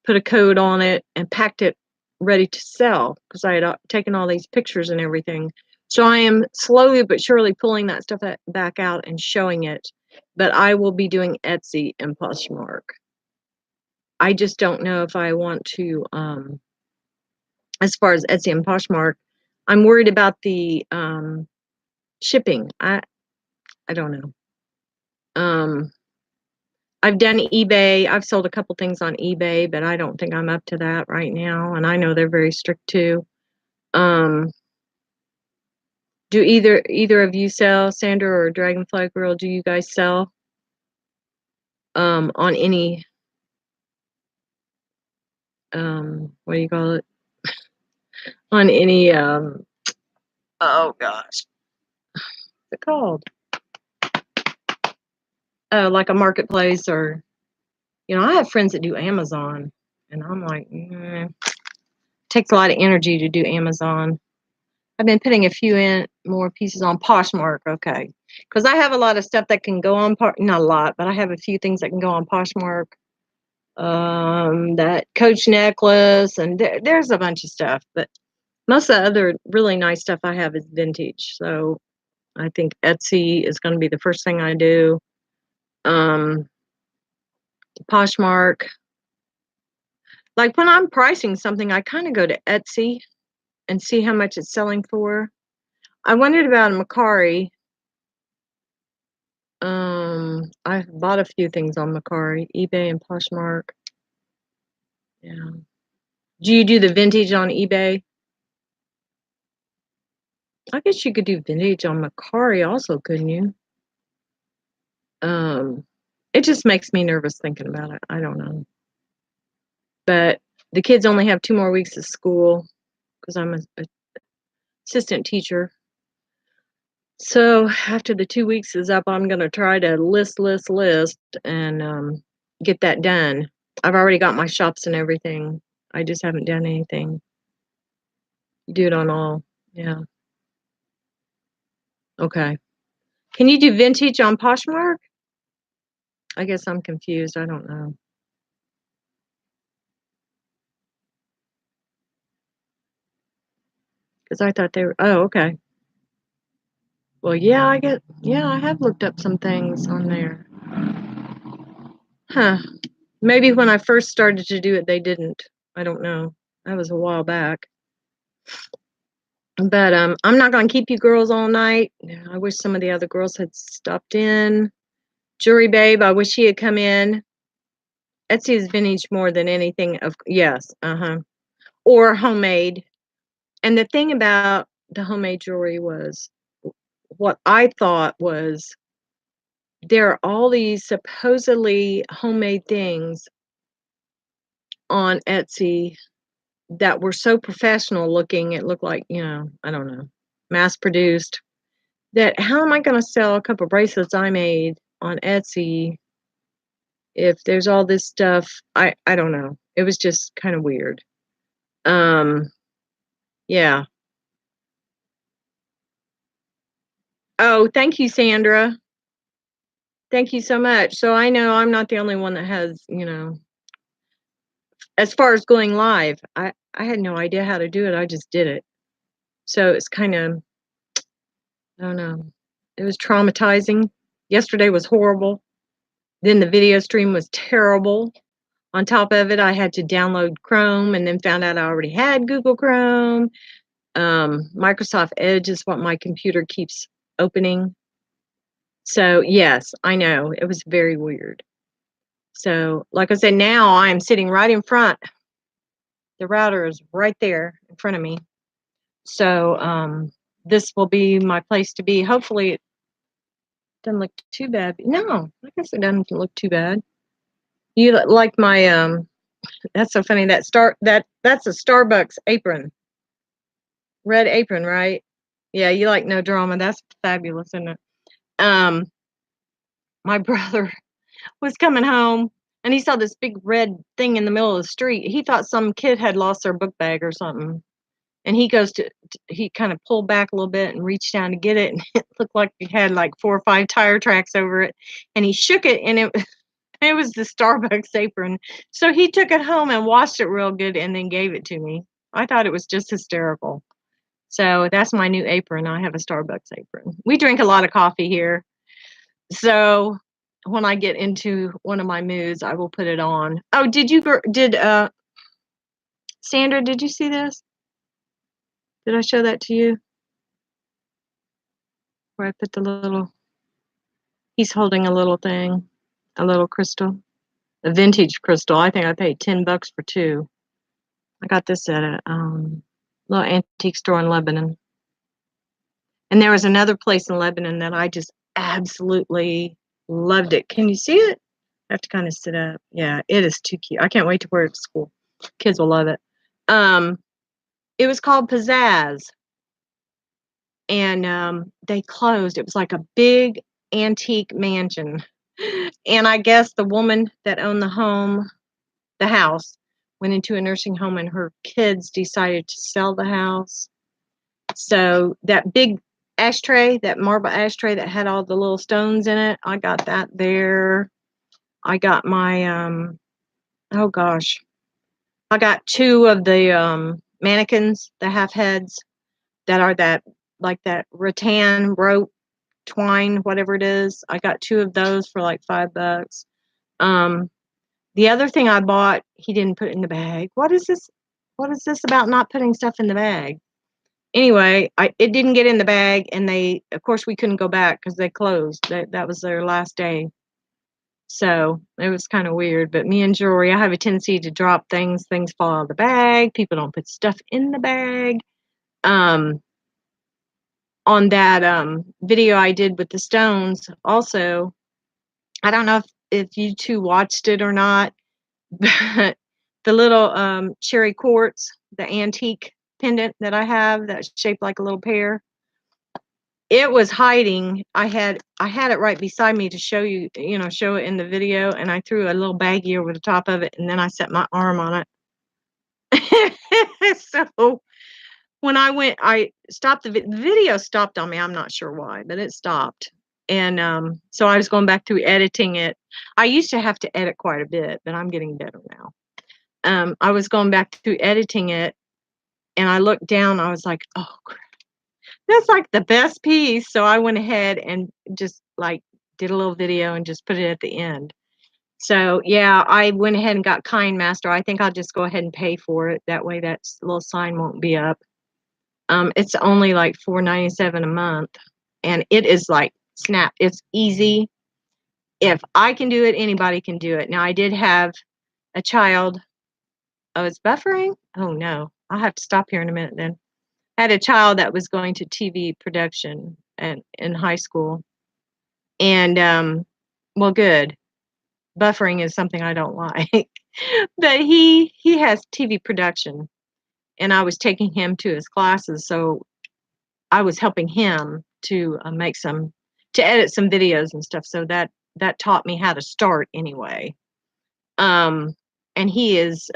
put a code on it, and packed it ready to sell because I had taken all these pictures and everything. So I am slowly but surely pulling that stuff back out and showing it. But I will be doing Etsy and Poshmark. I just don't know if I want to, as far as Etsy and Poshmark, I'm worried about the shipping. I don't know. I've done eBay. I've sold a couple things on eBay, but I don't think I'm up to that right now. And I know they're very strict too. Um, do either of you sell, Sandra or Dragonfly Girl? Do you guys sell on any what do you call it? On any oh gosh, what's it called? Oh, like a marketplace or I have friends that do Amazon, and I'm like, takes a lot of energy to do Amazon. I've been putting a few in more pieces on Poshmark, okay, because I have a lot of stuff that can go on not a lot, but I have a few things that can go on Poshmark. That Coach necklace, and there's a bunch of stuff, but most of the other really nice stuff I have is vintage. So I think Etsy is going to be the first thing I do. Poshmark, like when I'm pricing something, I kind of go to Etsy and see how much it's selling for. I wondered about a Macari. I bought a few things on Macari, eBay and Poshmark. Yeah. Do you do the vintage on eBay? I guess you could do vintage on Macari also, couldn't you? It just makes me nervous thinking about it. I don't know. But the kids only have 2 more weeks of school because I'm a assistant teacher. So after the 2 weeks is up, I'm going to try to list and get that done. I've already got my shops and everything. I just haven't done anything. Do it on all. Yeah. Okay. Can you do vintage on Poshmark? I guess I'm confused. I don't know. Because I thought they were. Oh, okay. Well, yeah, I have looked up some things on there. Huh. Maybe when I first started to do it, they didn't. I don't know. That was a while back. But I'm not going to keep you girls all night. I wish some of the other girls had stopped in. Jury Babe, I wish he had come in. Etsy is vintage more than anything. Yes, or homemade. And the thing about the homemade jewelry was what I thought was there are all these supposedly homemade things on Etsy that were so professional looking. It looked like, I don't know, mass produced. That how am I going to sell a couple bracelets I made on Etsy if there's all this stuff? I don't know. It was just kind of weird. Yeah. Oh, thank you, Sandra. Thank you so much. So I know I'm not the only one that has, as far as going live, I had no idea how to do it. I just did it. So it's kind of, I don't know. It was traumatizing. Yesterday was horrible. Then the video stream was terrible. On top of it, I had to download Chrome and then found out I already had Google Chrome. Microsoft Edge is what my computer keeps opening. So yes, I know it was very weird. So like I said, now I'm sitting right in front. The router is right there in front of me. So this will be my place to be. Hopefully Doesn't look too bad. No, I guess it doesn't look too bad. You like my that's so funny. That's a Starbucks apron. Red apron, right? Yeah, you like no drama. That's fabulous, isn't it? Um, my brother was coming home and he saw this big red thing in the middle of the street. He thought some kid had lost their book bag or something. And he goes he kind of pulled back a little bit and reached down to get it. And it looked like it had like 4 or 5 tire tracks over it. And he shook it and it was the Starbucks apron. So he took it home and washed it real good and then gave it to me. I thought it was just hysterical. So that's my new apron. I have a Starbucks apron. We drink a lot of coffee here. So when I get into one of my moods, I will put it on. Oh, Sandra, did you see this? Did I show that to you? Where I put he's holding a little thing, a little crystal, a vintage crystal. I think I paid $10 for 2. I got this at a little antique store in Lebanon. And there was another place in Lebanon that I just absolutely loved it. Can you see it? I have to kind of sit up. Yeah, it is too cute. I can't wait to wear it to school. Kids will love it. It was called Pizzazz, and they closed. It was like a big antique mansion. And I guess the woman that owned the house, went into a nursing home, and her kids decided to sell the house. So that big ashtray, that marble ashtray that had all the little stones in it, I got that there. I got my oh gosh, I got 2 of the mannequins, the half heads that are that rattan rope twine, whatever it is. I got 2 of those for like $5. Um, the other thing I bought, he didn't put it in the bag. What is this? What is this about not putting stuff in the bag? Anyway, it didn't get in the bag, and of course, we couldn't go back because they closed. That was their last day. So it was kind of weird. But me and jewelry, I have a tendency to drop things. Things fall out of the bag. People don't put stuff in the bag. Um, on that video I did with the stones, also, I don't know if you two watched it or not, but the little cherry quartz, the antique pendant that I have that's shaped like a little pear, it was hiding. I had it right beside me to show you, show it in the video, and I threw a little baggie over the top of it, and then I set my arm on it. So when I stopped the video stopped on me. I'm not sure why, but it stopped. And so I was going back through editing it. I used to have to edit quite a bit, but I'm getting better now. I was going back through editing it, and I looked down. I was like, oh, crap. That's like the best piece. So I went ahead and just like did a little video and just put it at the end. So yeah, I went ahead and got Kind Master. I think I'll just go ahead and pay for it. That way that little sign won't be up. It's only like $4.97 a month, and it is like snap. It's easy. If I can do it, anybody can do it. Now I did have a child. Oh, it's buffering? Oh no. I'll have to stop here in a minute then. I had a child that was going to TV production and in high school. And well, good. Buffering is something I don't like. But he has TV production, and I was taking him to his classes, so I was helping him to edit some videos and stuff. So that taught me how to start anyway. And he is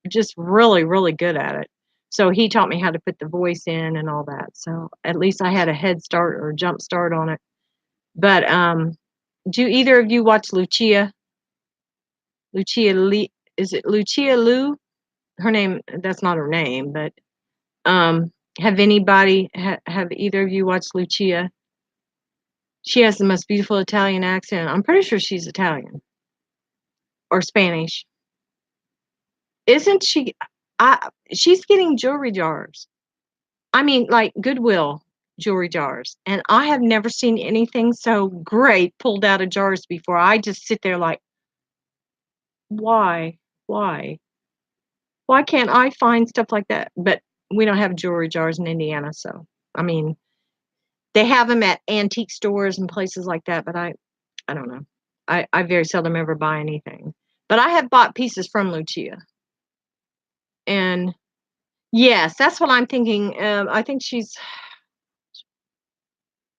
just really, really good at it. So he taught me how to put the voice in and all that. So at least I had a head start or a jump start on it. But do either of you watch Lucia? Lucia Lee? Is it Lucia Liu? Her name, that's not her name, but have either of you watched Lucia? She has the most beautiful Italian accent. I'm pretty sure she's Italian or Spanish. Isn't she? She's getting jewelry jars. I mean, like Goodwill jewelry jars. And I have never seen anything so great pulled out of jars before. I just sit there like, why? Why? Why can't I find stuff like that? But we don't have jewelry jars in Indiana. So, I mean, They have them at antique stores and places like that, but I don't know. I very seldom ever buy anything. But I have bought pieces from Lucia. And yes, that's what I'm thinking. I think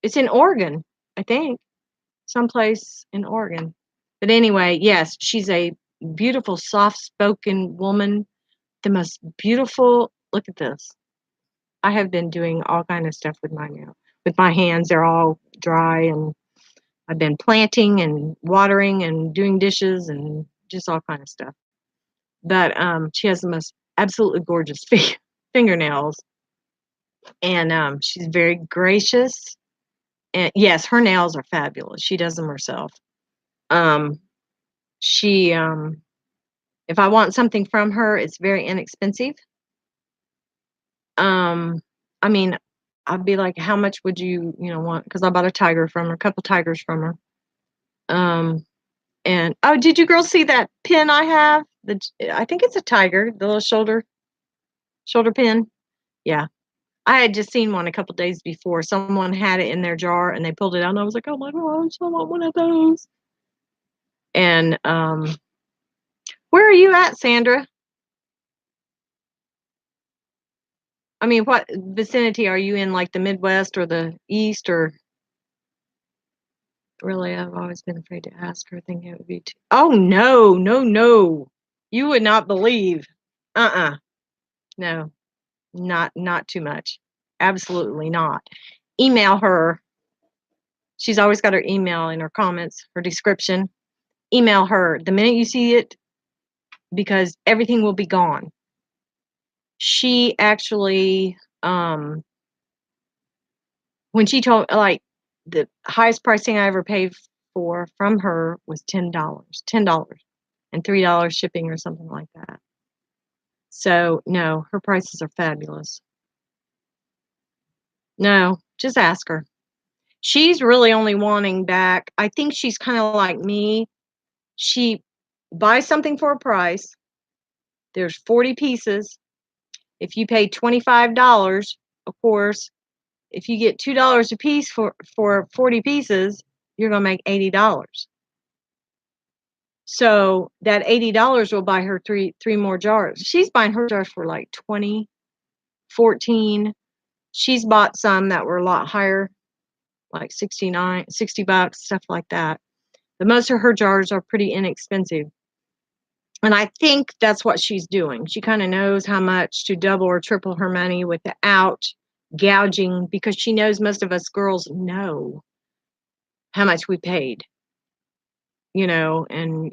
it's in Oregon, I think, someplace in Oregon. But anyway, yes, she's a beautiful, soft-spoken woman. The most beautiful. Look at this. I have been doing all kind of stuff with my nail, with my hands. They're all dry, and I've been planting and watering and doing dishes and just all kind of stuff. But she has the most absolutely gorgeous fingernails, and she's very gracious. And yes, her nails are fabulous. She does them herself. Um, she if I want something from her, it's very inexpensive. Um, I mean, I'd be like, how much would you know, want? Because I bought a tiger from her, a couple tigers from her. Um, and oh, did you girls see that pin I have? I think it's a tiger, the little shoulder pin. Yeah. I had just seen one a couple days before. Someone had it in their jar and they pulled it out, and I was like, oh my gosh, I want one of those. And where are you at, Sandra? I mean, what vicinity are you in, like the Midwest or the East, or really? I've always been afraid to ask her, thinking it would be too. Oh no, no, no! You would not believe. No, not too much. Absolutely not. Email her. She's always got her email in her comments, her description. Email her the minute you see it, because everything will be gone. She actually, when she told, like, the highest pricing I ever paid for from her was $10 and $3 shipping or something like that. So no, her prices are fabulous. No, just ask her. She's really only wanting back. I think she's kind of like me. She buys something for a price. There's 40 pieces. If you pay $25, of course, if you get $2 a piece for 40 pieces, you're going to make $80. So that $80 will buy her three more jars. She's buying her jars for like 20, 14. She's bought some that were a lot higher, like 69, $60, stuff like that. But most of her jars are pretty inexpensive. And I think that's what she's doing. She kind of knows how much to double or triple her money without gouging, because she knows most of us girls know how much we paid, you know. And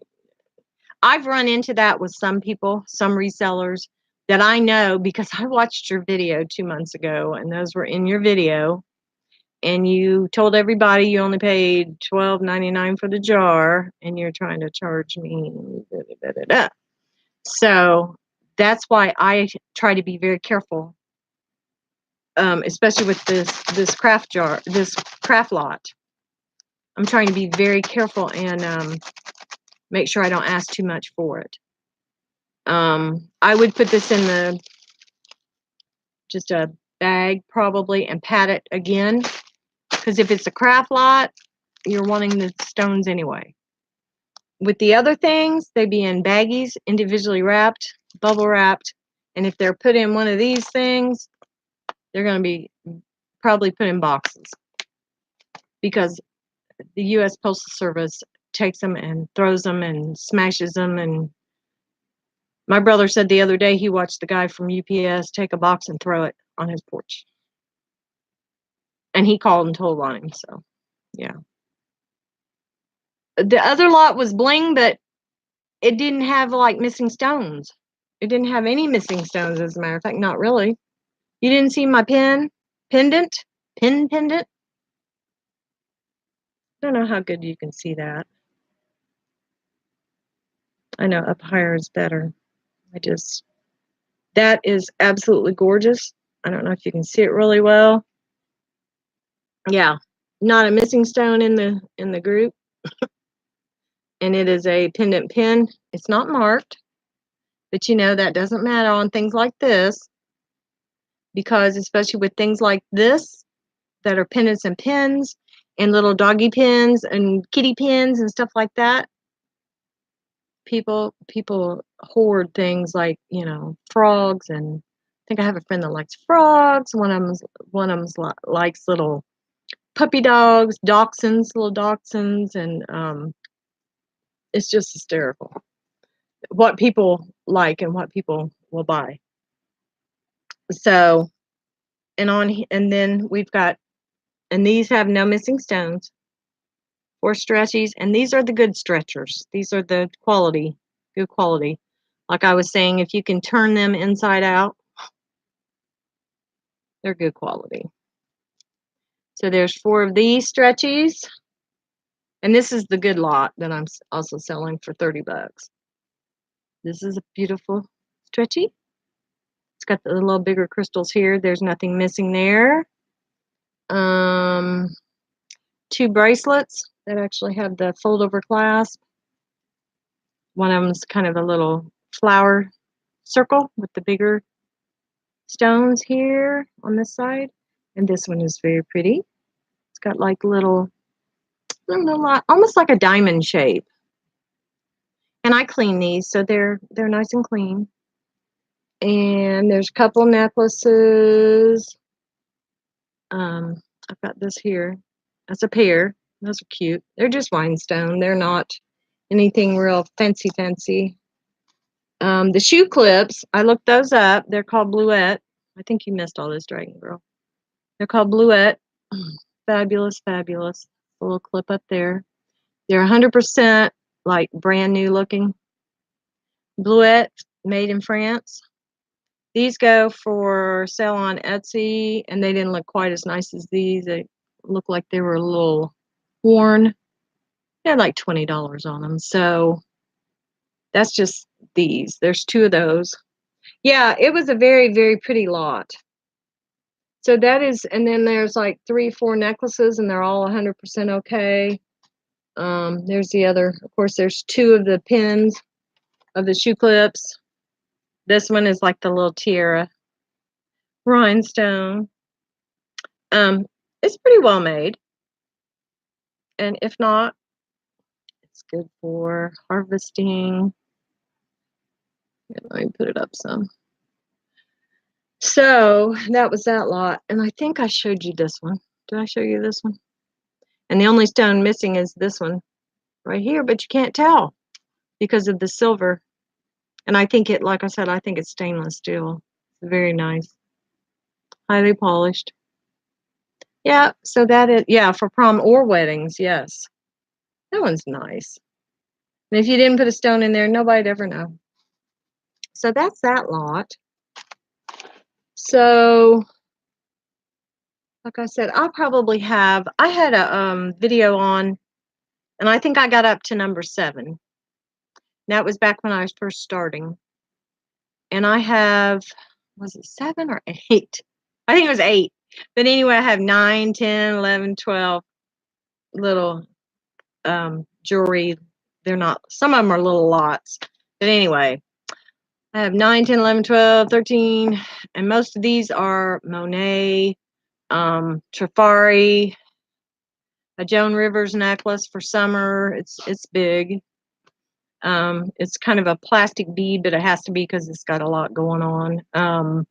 I've run into that with some people, some resellers that I know, because I watched your video 2 months ago, and those were in your video. And you told everybody you only paid $12.99 for the jar, and you're trying to charge me. Da, da, da, da. So that's why I try to be very careful, especially with this craft lot. I'm trying to be very careful and make sure I don't ask too much for it. I would put this in just a bag probably, and pat it again, because if it's a craft lot, you're wanting the stones anyway. With the other things, they be in baggies, individually wrapped, bubble wrapped, and if they're put in one of these things, they're going to be probably put in boxes, because the U.S. Postal Service takes them and throws them and smashes them. And my brother said the other day he watched the guy from UPS take a box and throw it on his porch. And he called and told on him. So, yeah. The other lot was bling, but it didn't have like missing stones. It didn't have any missing stones, as a matter of fact. Not really. You didn't see my pin pendant? Pin pendant? I don't know how good you can see that. I know up higher is better. That is absolutely gorgeous. I don't know if you can see it really well. Yeah, not a missing stone in the group. And it is a pendant pin. It's not marked, but you know that doesn't matter on things like this, because especially with things like this, that are pendants and pins and little doggy pins and kitty pins and stuff like that. People hoard things like, frogs, and I think I have a friend that likes frogs. One of them's likes little puppy dogs, little dachshunds, and it's just hysterical what people like and what people will buy. So, and then we've got, and these have no missing stones or stretchies, and these are the good stretchers. These are the good quality. Like I was saying, if you can turn them inside out, they're good quality. So there's 4 of these stretchies, and this is the good lot that I'm also selling for $30. This is a beautiful stretchy. It's got the little bigger crystals here. There's nothing missing there. 2 bracelets that actually have the fold over clasp. One of them's kind of a little flower circle with the bigger stones here on this side. And this one is very pretty. It's got like little, I don't know, almost like a diamond shape. And I clean these, so they're nice and clean. And there's a couple necklaces. I've got this here. That's a pair. Those are cute. They're just rhinestone. They're not anything real fancy. The shoe clips, I looked those up. They're called Bluette. I think you missed all this, Dragon Girl. They're called Bluette. Fabulous. A little clip up there. They're 100% like brand new looking. Bluette, made in France. These go for sale on Etsy, and they didn't look quite as nice as these. They looked like they were a little worn. They had like $20 on them. So that's just these. There's 2 of those. Yeah, it was a very, very pretty lot. So that is, and then there's like 3, 4 necklaces, and they're all 100% okay. There's the other. Of course, there's 2 of the pins of the shoe clips. This one is like the little tiara rhinestone. It's pretty well made. And if not, it's good for harvesting. Let me put it up some. So that was that lot. And I think I showed you this one. Did I show you this one? And the only stone missing is this one right here, but you can't tell because of the silver. And I think like I said, I think it's stainless steel. It's very nice. Highly polished. Yeah, so that is, yeah, for prom or weddings, yes. That one's nice. And if you didn't put a stone in there, nobody'd ever know. So that's that lot. So, like I said, I had a video on, and I think I got up to number 7. That was back when I was first starting. And I have, was it 7 or 8? I think it was 8. But anyway, I have 9, 10, 11, 12 little jewelry. They're not, some of them are little lots. But anyway, I have 9, 10, 11, 12, 13, and most of these are Monet, Trifari, a Joan Rivers necklace for summer. It's big. It's kind of a plastic bead, but it has to be because it's got a lot going on.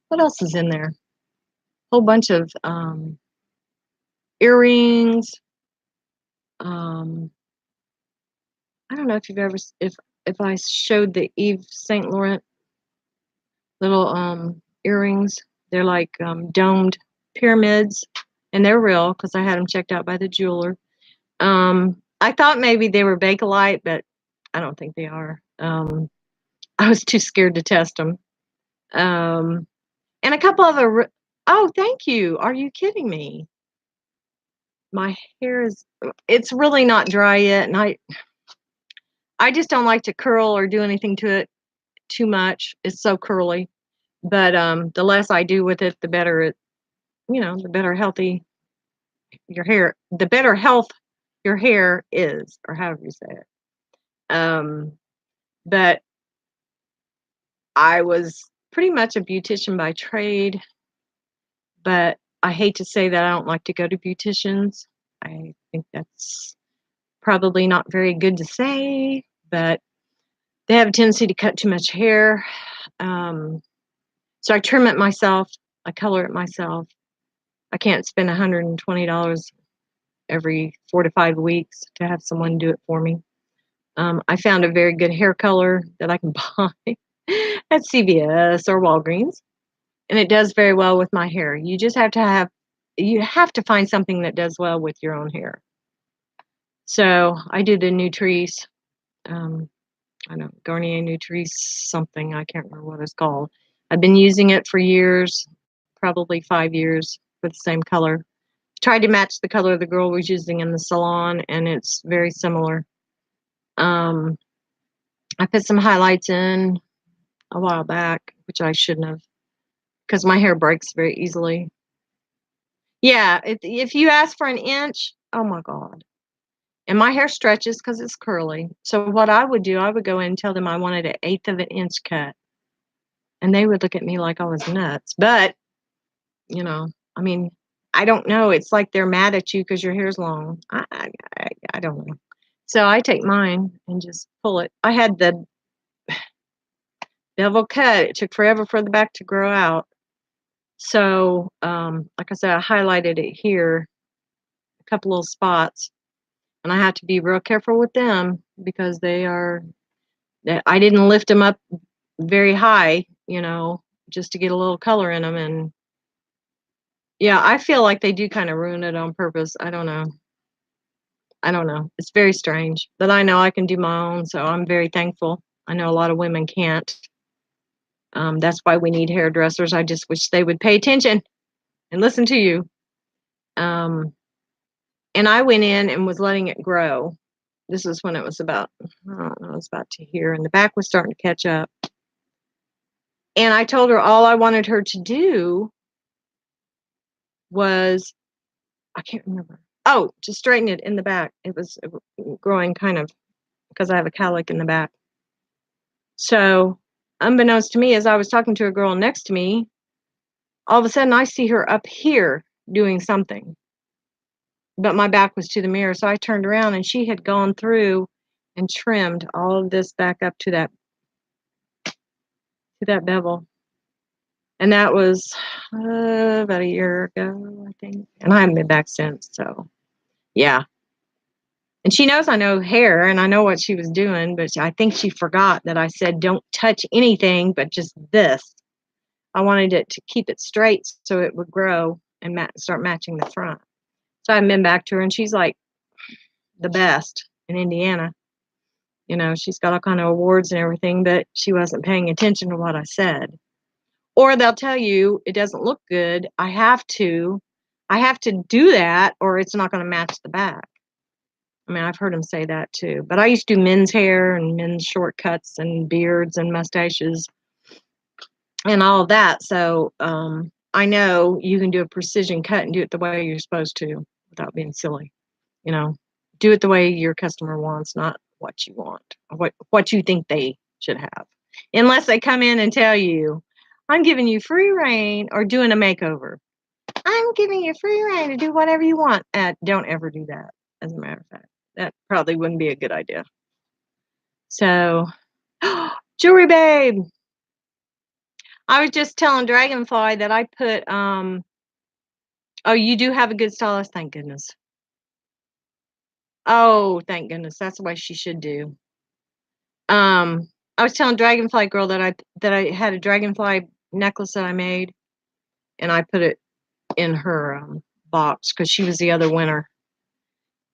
What else is in there? Whole bunch of earrings. I don't know if you've ever, if I showed the Yves Saint Laurent little earrings. They're like domed pyramids, and they're real because I had them checked out by the jeweler. I thought maybe they were Bakelite, but I don't think they are. I was too scared to test them. And a couple of oh, thank you. Are you kidding me? My hair it's really not dry yet, and I just don't like to curl or do anything to it too much. It's so curly. But the less I do with it, the better the better healthy your hair, the better health your hair is, or however you say it. But I was pretty much a beautician by trade, but I hate to say that I don't like to go to beauticians. I think that's probably not very good to say, but they have a tendency to cut too much hair. Um, so I trim it myself. I color it myself. I can't spend $120 every 4 to 5 weeks to have someone do it for me. I found a very good hair color that I can buy at CVS or Walgreens, and it does very well with my hair. You have to find something that does well with your own hair. So I do the Nutrice, um, I know Garnier Nutrice something. I can't remember what it's called. I've been using it for years, probably 5 years, for the same color. Tried to match the color the girl was using in the salon, and it's very similar. Um, I put some highlights in a while back, which I shouldn't have, because my hair breaks very easily. Yeah, if you ask for an inch, oh my God. And my hair stretches because it's curly. So what I would do, I would go in and tell them I wanted an eighth of an inch cut. And they would look at me like I was nuts. But, you know, I mean, I don't know. It's like they're mad at you because your hair's long. I don't know. So I take mine and just pull it. I had the bevel cut. It took forever for the back to grow out. So, like I said, I highlighted it here, a couple little spots, and I have to be real careful with them because I didn't lift them up very high, just to get a little color in them. And yeah, I feel like they do kind of ruin it on purpose. I don't know. I don't know. It's very strange, but I know I can do my own, so I'm very thankful. I know a lot of women can't. That's why we need hairdressers. I just wish they would pay attention and listen to you. Um, and I went in and was letting it grow. This is when it was about, I don't know, it was about to here, and the back was starting to catch up. And I told her all I wanted her to do was, I can't remember. Oh, to straighten it in the back. It was growing kind of because I have a cowlick in the back. So, unbeknownst to me, as I was talking to a girl next to me, all of a sudden I see her up here doing something. But my back was to the mirror, so I turned around and she had gone through and trimmed all of this back up to that bevel. And that was about a year ago, I think. And I haven't been back since. So, yeah. And she knows I know hair and I know what she was doing, but I think she forgot that I said don't touch anything but just this. I wanted it to keep it straight so it would grow and start matching the front. So I haven't been back to her, and she's like the best in Indiana. She's got all kind of awards and everything, but she wasn't paying attention to what I said. Or they'll tell you it doesn't look good. I have to do that, or it's not going to match the back. I mean, I've heard them say that too. But I used to do men's hair and men's short cuts and beards and mustaches and all of that. So I know you can do a precision cut and do it the way you're supposed to without being silly. Do it the way your customer wants, not what you want, or what you think they should have. Unless they come in and tell you, I'm giving you free reign, or doing a makeover. I'm giving you free reign to do whatever you want. Don't ever do that, as a matter of fact. That probably wouldn't be a good idea. So, Jewelry Babe. I was just telling Dragonfly that I put, oh, you do have a good stylist? Thank goodness. Oh, thank goodness. That's the way she should do. I was telling Dragonfly Girl that I had a dragonfly necklace that I made, and I put it in her box because she was the other winner.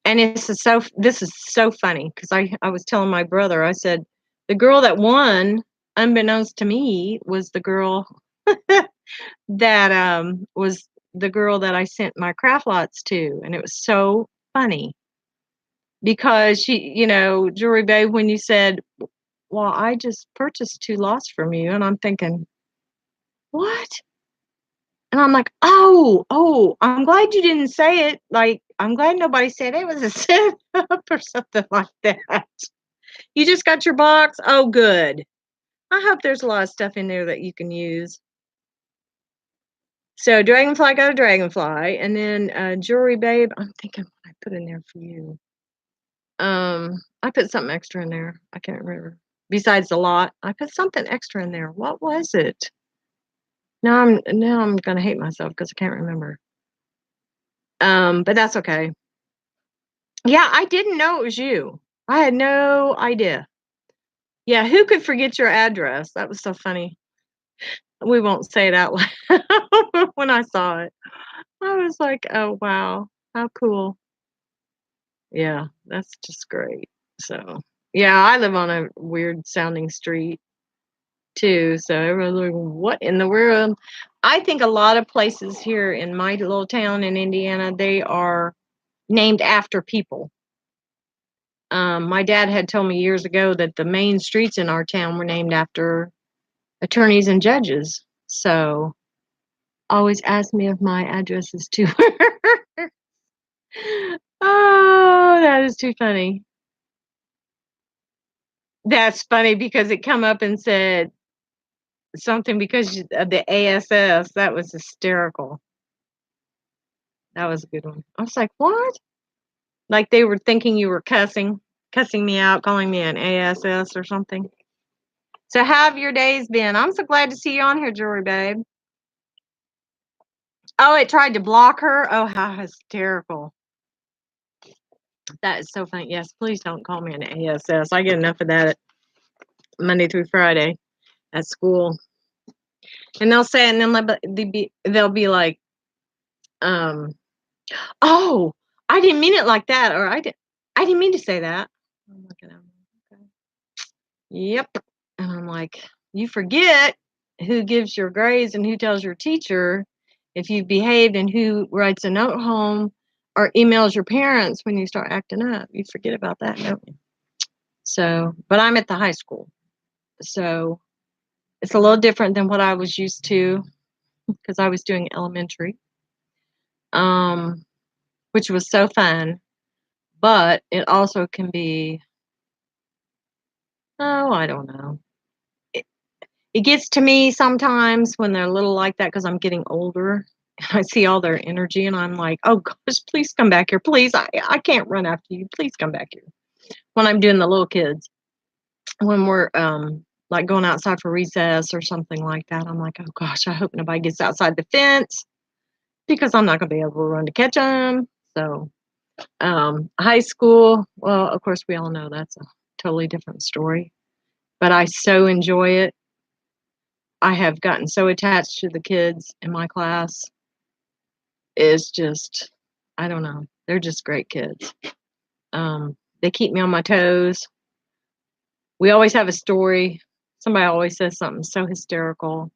And this is so funny because I was telling my brother, I said, the girl that won, unbeknownst to me, was the girl that was the girl that I sent my craft lots to. And it was so funny because she, Jewelry Babe, when you said, well, I just purchased 2 lots from you, and I'm thinking, what? And I'm like, oh, I'm glad you didn't say it. Like, I'm glad nobody said it was a setup or something like that. You just got your box? Oh, good. I hope there's a lot of stuff in there that you can use. So Dragonfly got a Dragonfly, and then Jewelry Babe, I'm thinking what I put in there for you. I put something extra in there. I can't remember. Besides the lot, I put something extra in there. What was it? Now I'm gonna hate myself because I can't remember. But that's okay. Yeah, I didn't know it was you. I had no idea. Yeah, who could forget your address? That was so funny. We won't say it out loud. When I saw it, I was like, "Oh, wow. How cool." Yeah, that's just great. So, yeah, I live on a weird sounding street too, so everyone's like, "What in the world?" I think a lot of places here in my little town in Indiana, they are named after people. My dad had told me years ago that the main streets in our town were named after attorneys and judges. So always ask me if my address is too. Oh, that is too funny. That's funny because it come up and said something because of the ASS. That was hysterical. That was a good one. I was like, what? Like they were thinking you were cussing me out, calling me an ASS or something. So how have your days been? I'm so glad to see you on here, Jewelry Babe. Oh, it tried to block her? Oh, how hysterical. That is so funny. Yes, please don't call me an ASS. I get enough of that Monday through Friday at school. And they'll say, and then they'll be like, um, oh, I didn't mean it like that, or I didn't mean to say that. I'm looking at them. Okay. Yep. And I'm like, you forget who gives your grades and who tells your teacher if you've behaved and who writes a note home or emails your parents when you start acting up. You forget about that, don't you? So, but I'm at the high school. So it's a little different than what I was used to because I was doing elementary, um, which was so fun. But it also can be, oh, I don't know. It gets to me sometimes when they're little like that because I'm getting older. And I see all their energy and I'm like, oh gosh, please come back here. Please, I can't run after you. Please come back here. When I'm doing the little kids, when we're like going outside for recess or something like that, I'm like, oh gosh, I hope nobody gets outside the fence because I'm not going to be able to run to catch them. So, high school, well, of course, we all know that's a totally different story, but I so enjoy it. I have gotten so attached to the kids in my class. It's just, I don't know. They're just great kids. They keep me on my toes. We always have a story. Somebody always says something so hysterical.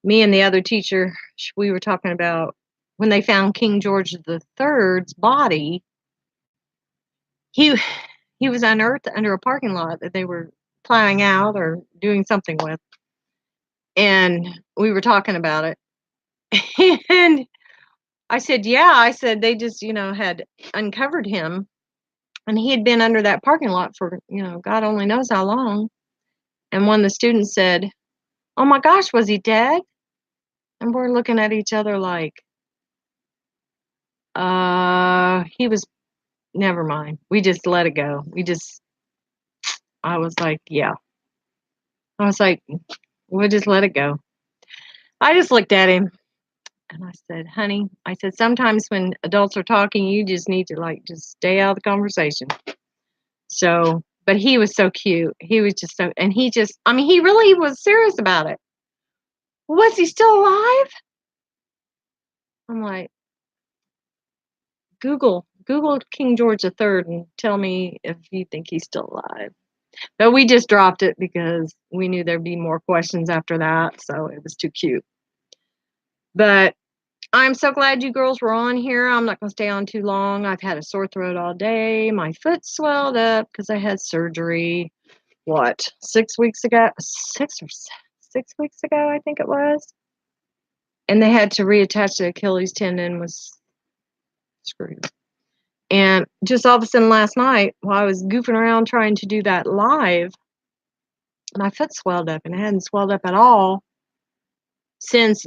Me and the other teacher, we were talking about when they found King George the Third's body. He he was unearthed under a parking lot that they were plowing out or doing something with, and we were talking about it. And I said, "Yeah." I said they just, had uncovered him, and he had been under that parking lot for, God only knows how long. And one of the students said, "Oh my gosh, was he dead?" And we're looking at each other like, he was. Never mind. We just let it go. I was like, yeah. I was like, we'll just let it go. I just looked at him and I said, honey, I said, sometimes when adults are talking, you just need to like just stay out of the conversation. So, but he was so cute. He was just so, and he really was serious about it. Was he still alive? I'm like, Google King George III and tell me if you think he's still alive. But we just dropped it because we knew there'd be more questions after that. So it was too cute. But I'm so glad you girls were on here. I'm not going to stay on too long. I've had a sore throat all day. My foot swelled up because I had surgery, 6 weeks ago? 6 weeks ago, I think it was. And they had to reattach the Achilles tendon, was screwed. And just all of a sudden last night, while I was goofing around trying to do that live, my foot swelled up and it hadn't swelled up at all since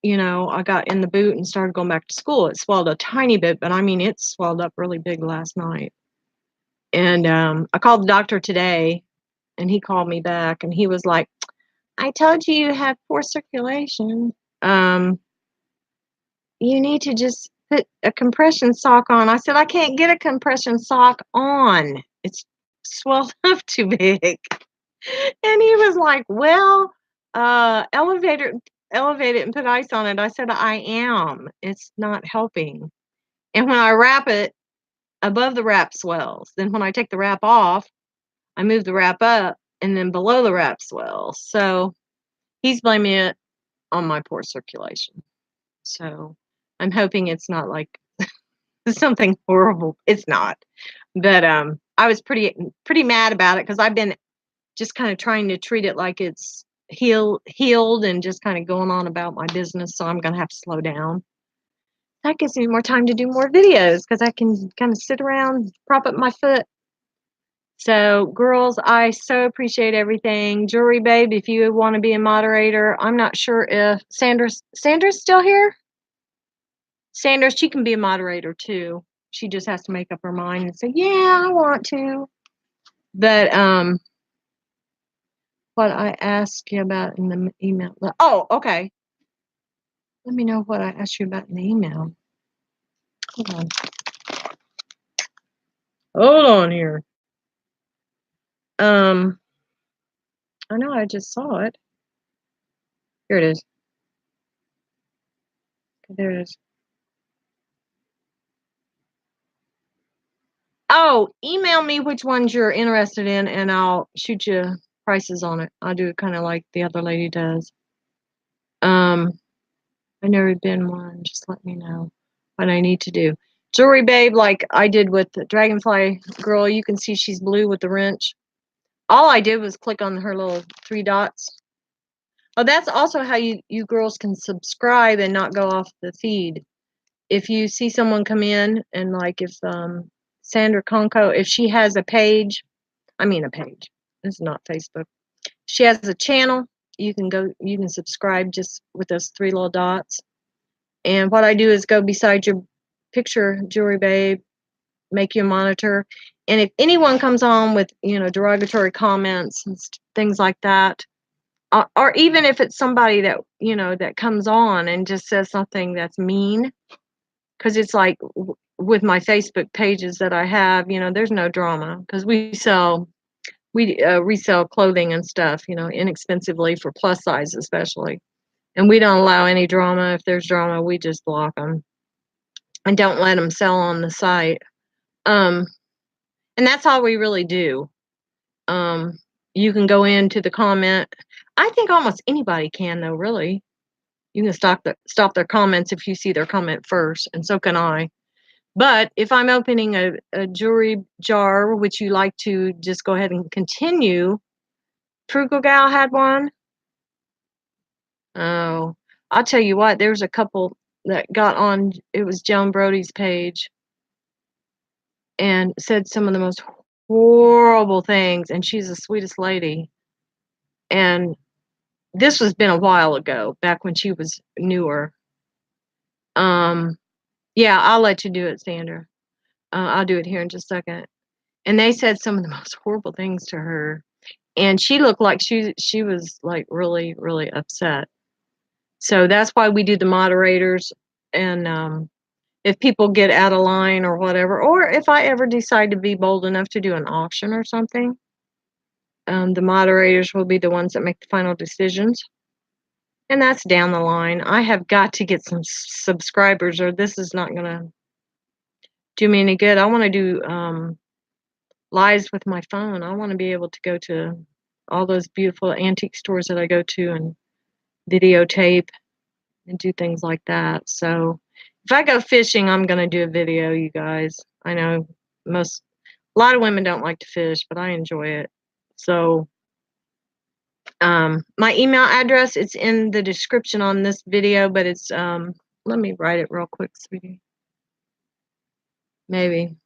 you know, I got in the boot and started going back to school. It swelled a tiny bit, but I mean, it swelled up really big last night. And I called the doctor today, and he called me back, and he was like, I told you you have poor circulation. Um, you need to just put a compression sock on. I said, I can't get a compression sock on. It's swelled up too big. And he was like, well, elevate it and put ice on it. I said, I am. It's not helping. And when I wrap it, above the wrap swells. Then when I take the wrap off, I move the wrap up, and then below the wrap swells. So he's blaming it on my poor circulation. So I'm hoping it's not like something horrible. It's not. But I was pretty mad about it because I've been just kind of trying to treat it like it's healed and just kind of going on about my business. So I'm gonna have to slow down. That gives me more time to do more videos because I can kind of sit around, prop up my foot. So, girls, I so appreciate everything. Jewelry Babe, if you want to be a moderator, I'm not sure if Sandra's still here. Sandra, she can be a moderator too. She just has to make up her mind and say, "Yeah, I want to." But what I asked you about in the email. Oh, okay. Let me know what I asked you about in the email. Hold on. Hold on here. I know I just saw it. Here it is. There it is. Oh, email me which ones you're interested in, and I'll shoot you prices on it. I'll do it kind of like the other lady does. I've never been one. Just let me know what I need to do. Jewelry Babe, like I did with the Dragonfly girl, you can see she's blue with the wrench. All I did was click on her little 3 dots. Oh, that's also how you girls can subscribe and not go off the feed. If you see someone come in, and like if Sandra Conco, if she has a page, this is not Facebook. She has a channel, you can subscribe just with those 3 little dots. And what I do is go beside your picture, Jewelry Babe, make you a monitor. And if anyone comes on with, derogatory comments and things like that, or even if it's somebody that, that comes on and just says something that's mean, because it's like with my Facebook pages that I have, there's no drama because we resell clothing and stuff, inexpensively for plus size especially. And we don't allow any drama. If there's drama, we just block them and don't let them sell on the site. And that's all we really do. You can go into the comment. I think almost anybody can, though, really. You can stop their comments if you see their comment first, and so can I. But if I'm opening a jewelry jar, which you like to just go ahead and continue, Frugal Gal had one. Oh, I'll tell you what, there's a couple that got on, it was Joan Brody's page, and said some of the most horrible things, and she's the sweetest lady. And this was been a while ago, back when she was newer. Yeah, I'll let you do it, Sandra. I'll do it here in just a second. And they said some of the most horrible things to her, and she looked like she was like really, really upset. So that's why we do the moderators. And if people get out of line or whatever, or if I ever decide to be bold enough to do an auction or something, the moderators will be the ones that make the final decisions. And that's down the line. I have got to get some subscribers, or this is not going to do me any good. I want to do lives with my phone. I want to be able to go to all those beautiful antique stores that I go to and videotape and do things like that. So if I go fishing, I'm going to do a video, you guys. I know a lot of women don't like to fish, but I enjoy it. So my email address, it's in the description on this video, but it's let me write it real quick, sweetie. Maybe.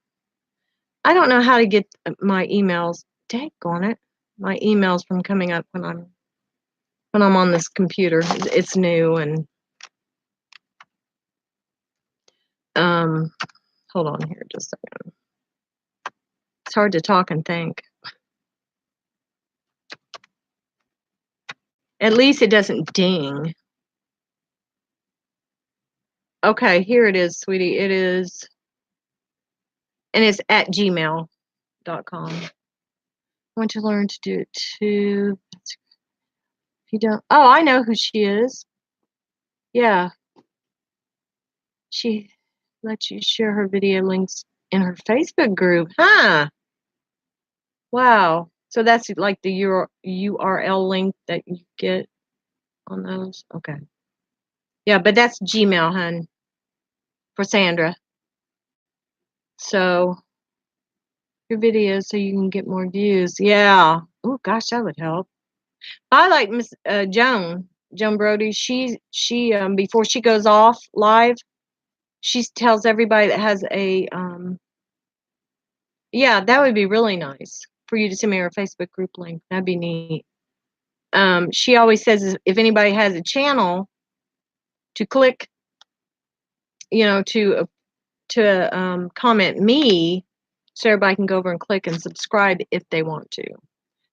I don't know how to get my emails. Daggone it. My emails from coming up when I'm on this computer. It's new, and Hold on here just a second. It's hard to talk and think. At least it doesn't ding. Okay, here it is, sweetie. It is, and it's at gmail.com. I want to learn to do it too. If you don't, oh, I know who she is. Yeah, she lets you share her video links in her Facebook group. Huh. Wow. So that's like the URL link that you get on those. Okay. Yeah, but that's Gmail, hun, for Sandra. So your videos so you can get more views. Yeah. Oh gosh, that would help. I like Miss Joan Brody. She before she goes off live, she tells everybody that has a yeah, that would be really nice for you to send me her Facebook group link. That'd be neat. She always says if anybody has a channel to click, to comment me, so everybody can go over and click and subscribe if they want to.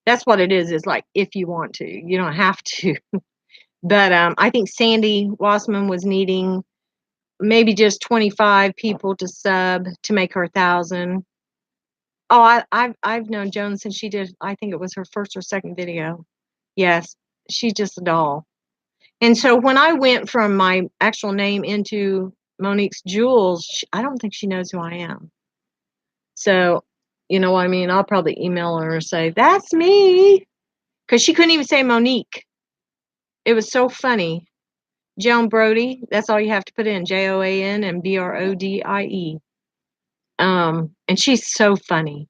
That's what it is like if you want to. You don't have to. But I think Sandy Wassman was needing maybe just 25 people to sub to make her 1,000. Oh, I've known Joan since she did, I think it was her first or second video. Yes, she's just a doll. And so when I went from my actual name into Monique's Jewels, I don't think she knows who I am. So, you know what I mean? I'll probably email her and say, that's me. Because she couldn't even say Monique. It was so funny. Joan Brody, that's all you have to put in, Joan and Brodie. And she's so funny.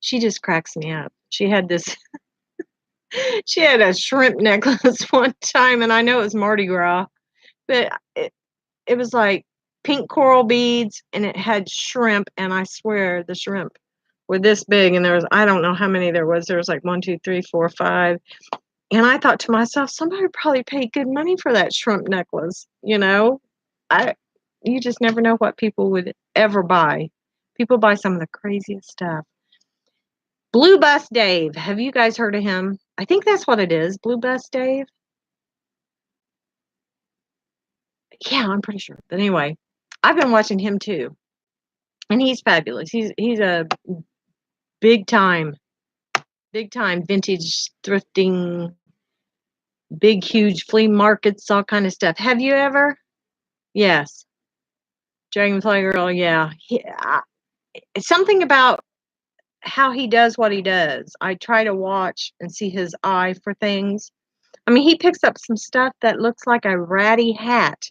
She just cracks me up. She had a shrimp necklace one time, and I know it was Mardi Gras, but it was like pink coral beads, and it had shrimp, and I swear the shrimp were this big, and I don't know how many there was like 1, 2, 3, 4, 5. And I thought to myself, somebody probably paid good money for that shrimp necklace. You just never know what people would ever buy. People buy some of the craziest stuff. Blue Bus Dave, have you guys heard of him? I think that's what it is. Blue Bus Dave. Yeah, I'm pretty sure. But anyway, I've been watching him too, and he's fabulous. He's a big time vintage thrifting, big huge flea markets, all kind of stuff. Have you ever? Yes. Dragonfly Girl, yeah. It's something about how he does what he does. I try to watch and see his eye for things. I mean, he picks up some stuff that looks like a ratty hat.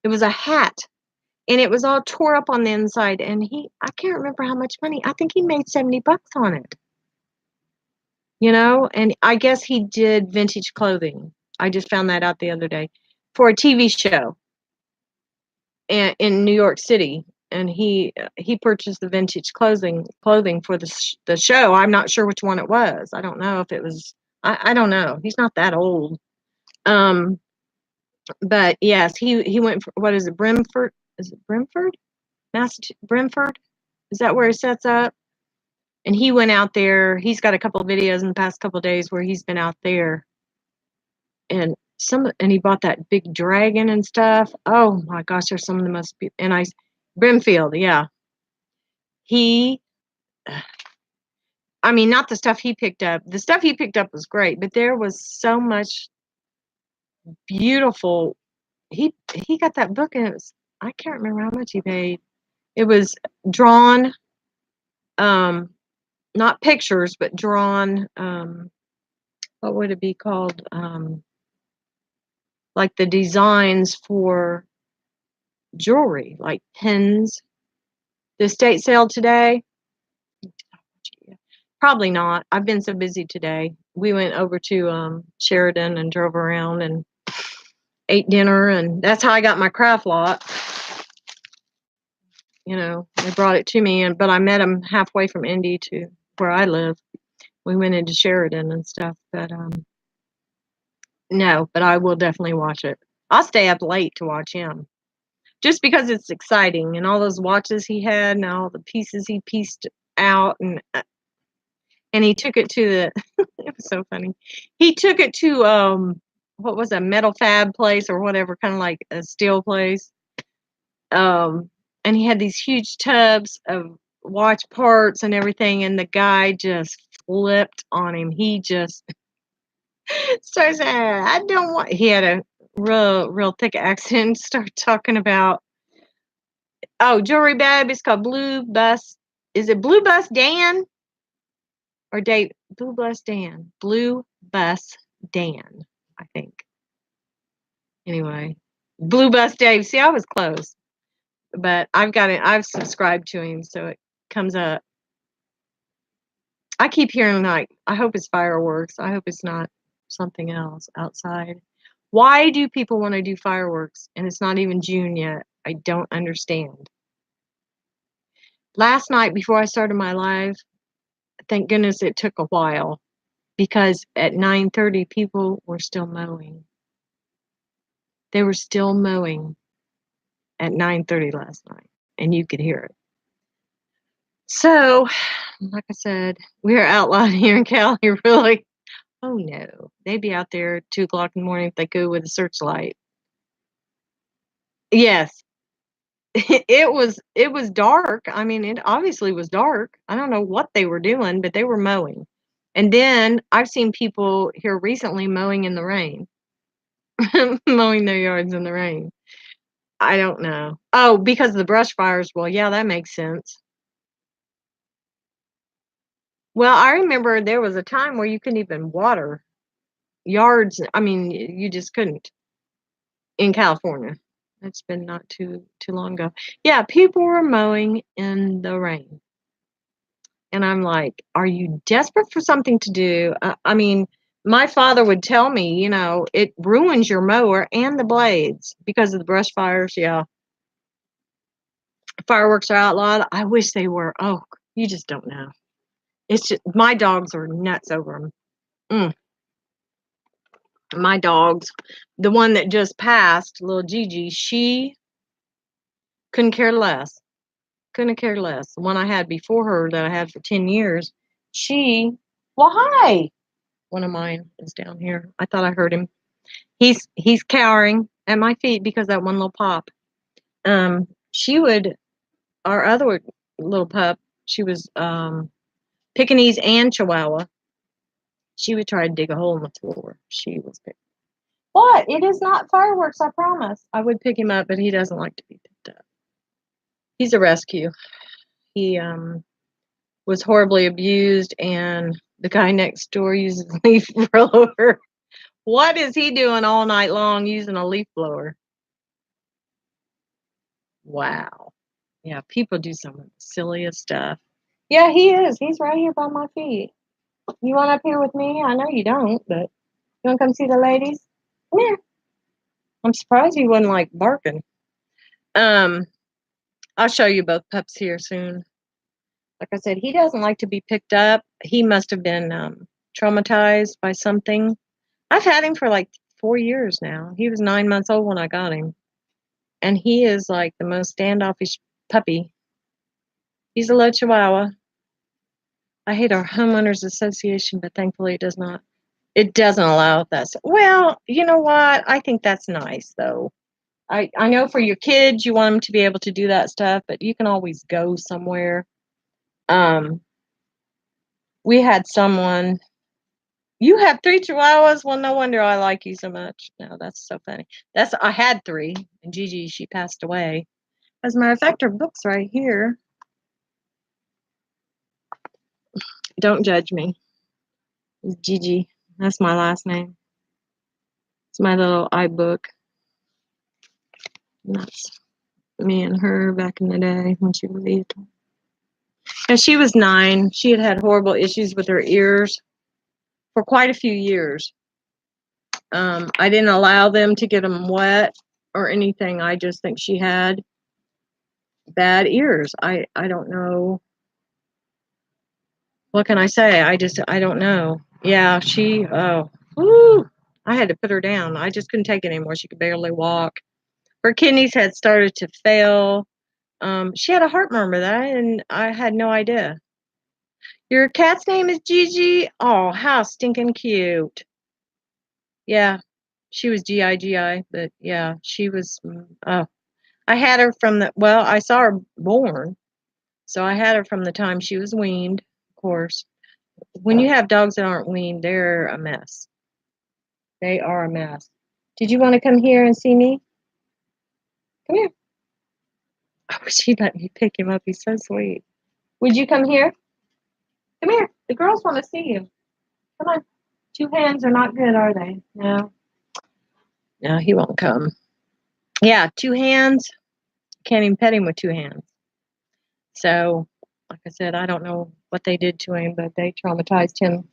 It was a hat, and it was all tore up on the inside, and I can't remember how much money. I think he made $70 on it. And I guess he did vintage clothing. I just found that out the other day for a TV show in New York City, and he purchased the vintage clothing for the show. I'm not sure which one it was. I don't know if it was. I don't know. He's not that old. But yes, he went for, what is it, Brimford? Is it Brimford? Brimford? Is that where he sets up? And he went out there. He's got a couple of videos in the past couple of days where he's been out there, and he bought that big dragon and stuff. Oh my gosh, there's some of the most Brimfield, yeah. I mean, not the stuff he picked up. The stuff he picked up was great, but there was so much beautiful. He got that book, and I can't remember how much he paid. It was drawn, not pictures, but drawn. What would it be called? Like the designs for jewelry, like pins. The estate sale today? Probably not. I've been so busy today. We went over to Sheridan and drove around and ate dinner, and that's how I got my craft lot. They brought it to me, but I met them halfway from Indy to where I live. We went into Sheridan and stuff, but no, but I will definitely watch it. I'll stay up late to watch him. just because it's exciting and all those watches he had and all the pieces he pieced out, and he took it to the it was so funny. He took it to what was a metal fab place or whatever, kind of like a steel place. Um and he had these huge tubs of watch parts and everything, and the guy just flipped on him. He just started saying, I don't want, he had a real thick accent, started talking about, oh, jewelry babe, it's called Blue Bus. Is it Blue Bus Dan or Dave? Blue Bus Dan. Blue Bus Dan, I think. Anyway, Blue Bus Dave. See, I was close, but I've got it. I've subscribed to him, so it comes up. I keep hearing like, I hope it's fireworks. I hope it's not something else outside. Why do people want to do fireworks and it's not even June yet? I don't understand. Last night before I started my live, thank goodness it took a while because at 9:30 people were still mowing. They were still mowing at 9:30 last night, and you could hear it. So, like I said, we're outlawed here in Cali, really. Oh no, they'd be out there at 2 o'clock in the morning if they could with a searchlight. Yes, it was dark. I mean, it obviously was dark. I don't know what they were doing, but they were mowing. And then I've seen people here recently mowing in the rain, mowing their yards in the rain. I don't know. Oh, because of the brush fires. Well, yeah, that makes sense. Well, I remember there was a time where you couldn't even water yards. I mean, you just couldn't in California. It's been not too long ago. Yeah, people were mowing in the rain. And I'm like, are you desperate for something to do? I mean, my father would tell me, it ruins your mower and the blades because of the brush fires. Yeah. Fireworks are outlawed. I wish they were. Oh, you just don't know. It's just, my dogs are nuts over them. My dogs, the one that just passed, little Gigi, she couldn't care less. Couldn't care less. The one I had before her that I had for 10 years, well, hi. One of mine is down here. I thought I heard him. He's cowering at my feet because that one little pop. She would, our other little pup, she was Pekingese and Chihuahua. She would try to dig a hole in the floor. She was picked. What? It is not fireworks, I promise. I would pick him up, but he doesn't like to be picked up. He's a rescue. He was horribly abused, and the guy next door uses a leaf blower. What is he doing all night long using a leaf blower? Wow. Yeah, people do some of the silliest stuff. Yeah, he is. He's right here by my feet. You want up here with me? I know you don't, but you want to come see the ladies? Come here. I'm surprised he wasn't like barking. Um, I'll show you both pups here soon. Like I said, he doesn't like to be picked up. He must have been traumatized by something. I've had him for like 4 years now. He was 9 months old when I got him. And he is like the most standoffish puppy. He's a little Chihuahua. I hate our homeowners association, but thankfully it does not. It doesn't allow that. Well, you know what? I think that's nice, though. I know for your kids, you want them to be able to do that stuff, but you can always go somewhere. We had someone. You have 3 Chihuahuas? Well, no wonder I like you so much. No, that's so funny. I had 3, and Gigi, she passed away. As a matter of fact, her book's right here. Don't judge me. It's Gigi. That's my last name. It's my little iBook. And that's me and her back in the day when she was little. And she was 9. She had horrible issues with her ears for quite a few years. I didn't allow them to get them wet or anything. I just think she had bad ears. I don't know. What can I say? I don't know. Yeah, whoo, I had to put her down. I just couldn't take it anymore. She could barely walk. Her kidneys had started to fail. She had a heart murmur and I had no idea. Your cat's name is Gigi? Oh, how stinking cute. Yeah, she was Gigi, but yeah, she was, I had her well, I saw her born, so I had her from the time she was weaned, of course. When you have dogs that aren't weaned, they're a mess. They are a mess. Did you want to come here and see me? Come here. Oh, she let me pick him up. He's so sweet. Would you come here? Come here. The girls want to see you. Come on. 2 hands are not good, are they? No. No, he won't come. Yeah, 2 hands. Can't even pet him with 2 hands. So, like I said, I don't know what they did to him, but they traumatized him.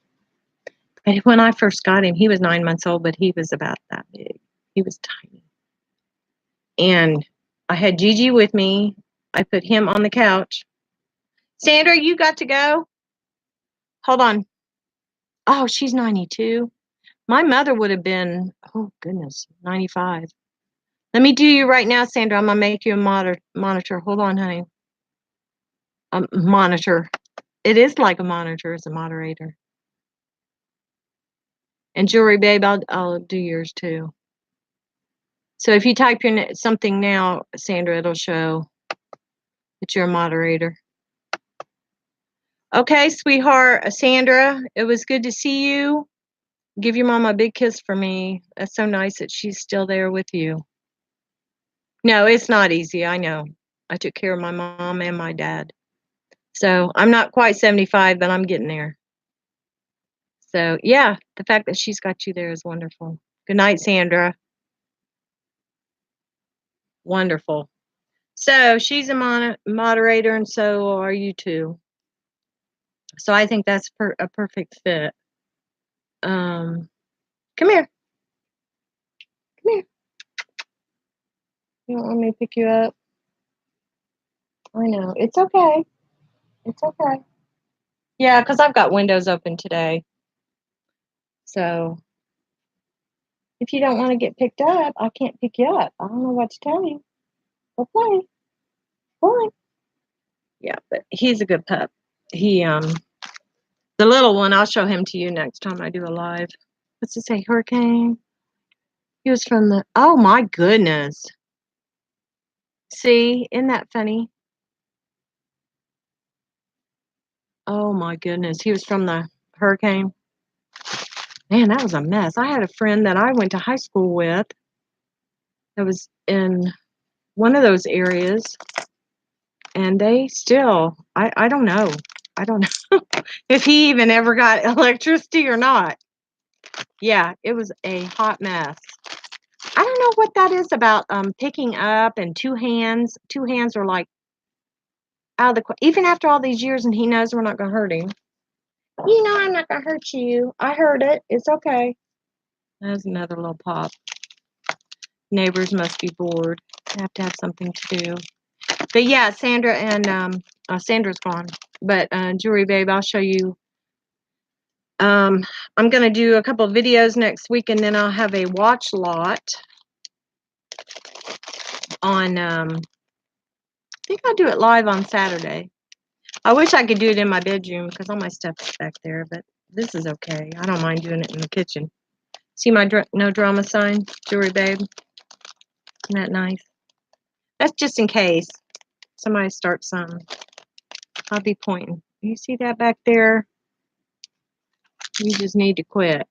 And when I first got him, he was 9 months old, but he was about that big. He was tiny. And I had Gigi with me. I put him on the couch. Sandra, you got to go? Hold on. Oh, she's 92. My mother would have been, oh goodness, 95. Let me do you right now, Sandra. I'm going to make you a monitor. Hold on, honey. Monitor. It is like a monitor as a moderator. And Jewelry Babe, I'll do yours too. So if you type your something now, Sandra, it'll show that you're a moderator. Okay, sweetheart. Sandra, it was good to see you. Give your mom a big kiss for me. That's so nice that she's still there with you. No, it's not easy. I know. I took care of my mom and my dad. So I'm not quite 75, but I'm getting there. So yeah, the fact that she's got you there is wonderful. Good night, Sandra. Wonderful. So she's a moderator, and so are you too. So I think that's a perfect fit. Come here. Come here. You don't want me to pick you up? I know. It's okay. It's okay. Yeah, because I've got windows open today. So if you don't want to get picked up, I can't pick you up. I don't know what to tell you. Go play. Play. Yeah, but he's a good pup. He the little one, I'll show him to you next time I do a live. What's it say? Hurricane. He was from the, oh my goodness. See, isn't that funny? Oh my goodness. He was from the hurricane. Man, that was a mess. I had a friend that I went to high school with that was in one of those areas, and they still, I don't know. I don't know if he even ever got electricity or not. Yeah, it was a hot mess. I don't know what that is about picking up and 2 hands. 2 hands are like out of the even after all these years, and he knows we're not going to hurt him. You know I'm not going to hurt you. I heard it. It's okay. There's another little pop. Neighbors must be bored. They have to have something to do. But yeah, Sandra and Sandra's gone. But Jewelry Babe, I'll show you. I'm going to do a couple of videos next week, and then I'll have a watch lot on, I think I'll do it live on Saturday. I wish I could do it in my bedroom because all my stuff is back there, but this is okay. I don't mind doing it in the kitchen. See my no drama sign, Jewelry Babe? Isn't that nice? That's just in case somebody starts something. I'll be pointing. You see that back there? You just need to quit.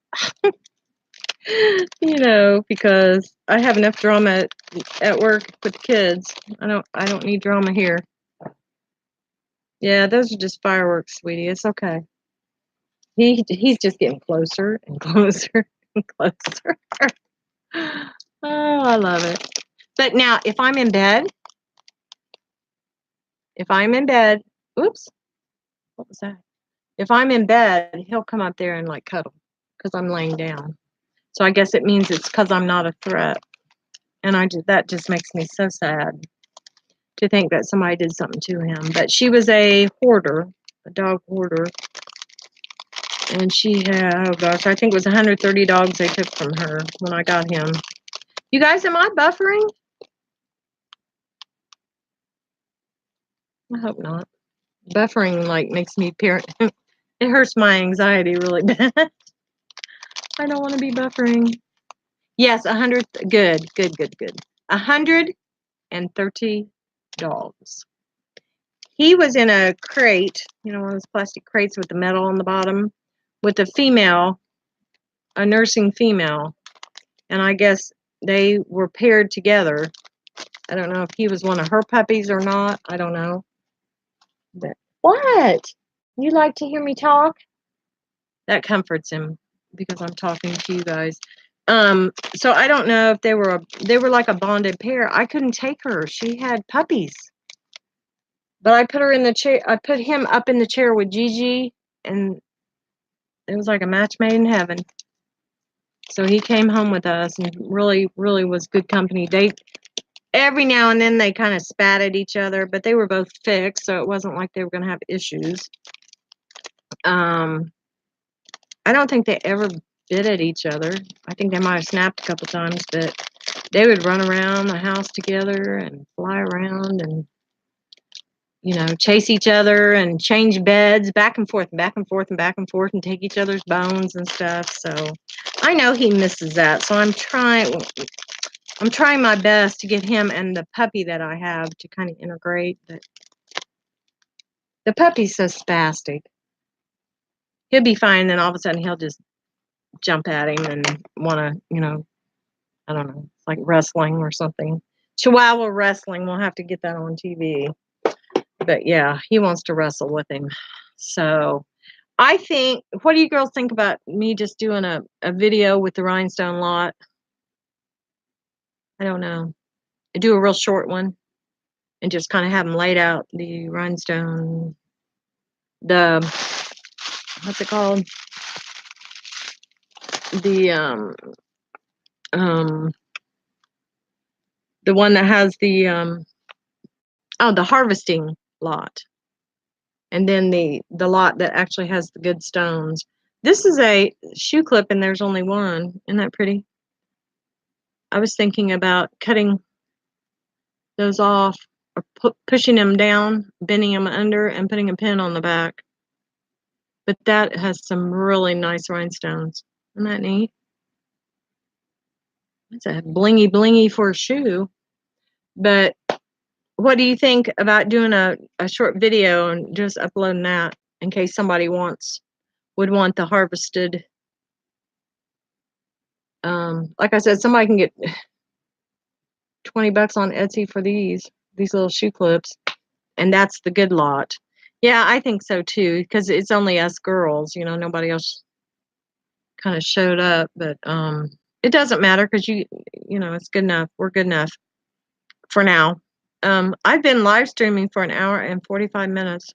You know, because I have enough drama at work with the kids. I don't need drama here. Yeah, those are just fireworks, sweetie. It's okay. He's just getting closer and closer and closer. Oh, I love it. But now, if I'm in bed, oops, what was that? If I'm in bed, he'll come up there and like cuddle because I'm laying down. So I guess it means it's because I'm not a threat. And that just makes me so sad to think that somebody did something to him. But she was a hoarder, a dog hoarder. And she had, oh gosh, I think it was 130 dogs they took from her when I got him. You guys, am I buffering? I hope not. Buffering like makes me it hurts my anxiety really bad. I don't want to be buffering. Yes, 100. Good, good, good, good. 130 dogs. He was in a crate, one of those plastic crates with the metal on the bottom, with a nursing female, and I guess they were paired together. I don't know if he was one of her puppies or not. I don't know. But what? You like to hear me talk? That comforts him because I'm talking to you guys. So I don't know if they were like a bonded pair. I couldn't take her. She had puppies. But I put her in the chair. I put him up in the chair with Gigi, and it was like a match made in heaven. So he came home with us and really, really was good company. Every now and then they kind of spat at each other, but they were both fixed, so it wasn't like they were going to have issues. I don't think they ever bit at each other. I think they might have snapped a couple times, but they would run around the house together and fly around and chase each other and change beds back and forth and back and forth and back and forth and take each other's bones and stuff. So I know he misses that. So I'm trying my best to get him and the puppy that I have to kind of integrate. But the puppy's so spastic. He'll be fine, then all of a sudden he'll just jump at him and want to, I don't know, like wrestling or something. Chihuahua wrestling. We'll have to get that on TV. But yeah, he wants to wrestle with him. So I think, what do you girls think about me just doing a video with the rhinestone lot? I don't know. I do a real short one and just kind of have them laid out, the rhinestone, what's it called? The the one that has the harvesting lot. And then the lot that actually has the good stones. This is a shoe clip and there's only one. Isn't that pretty? I was thinking about cutting those off or pushing them down, bending them under, and putting a pin on the back. But that has some really nice rhinestones. Isn't that neat? It's a blingy blingy for a shoe. But what do you think about doing a short video and just uploading that in case somebody would want the harvested? Like I said, somebody can get $20 on Etsy for these little shoe clips, and that's the good lot. Yeah, I think so too, because it's only us girls, nobody else kind of showed up, but it doesn't matter because it's good enough. We're good enough for now. I've been live streaming for 1 hour and 45 minutes.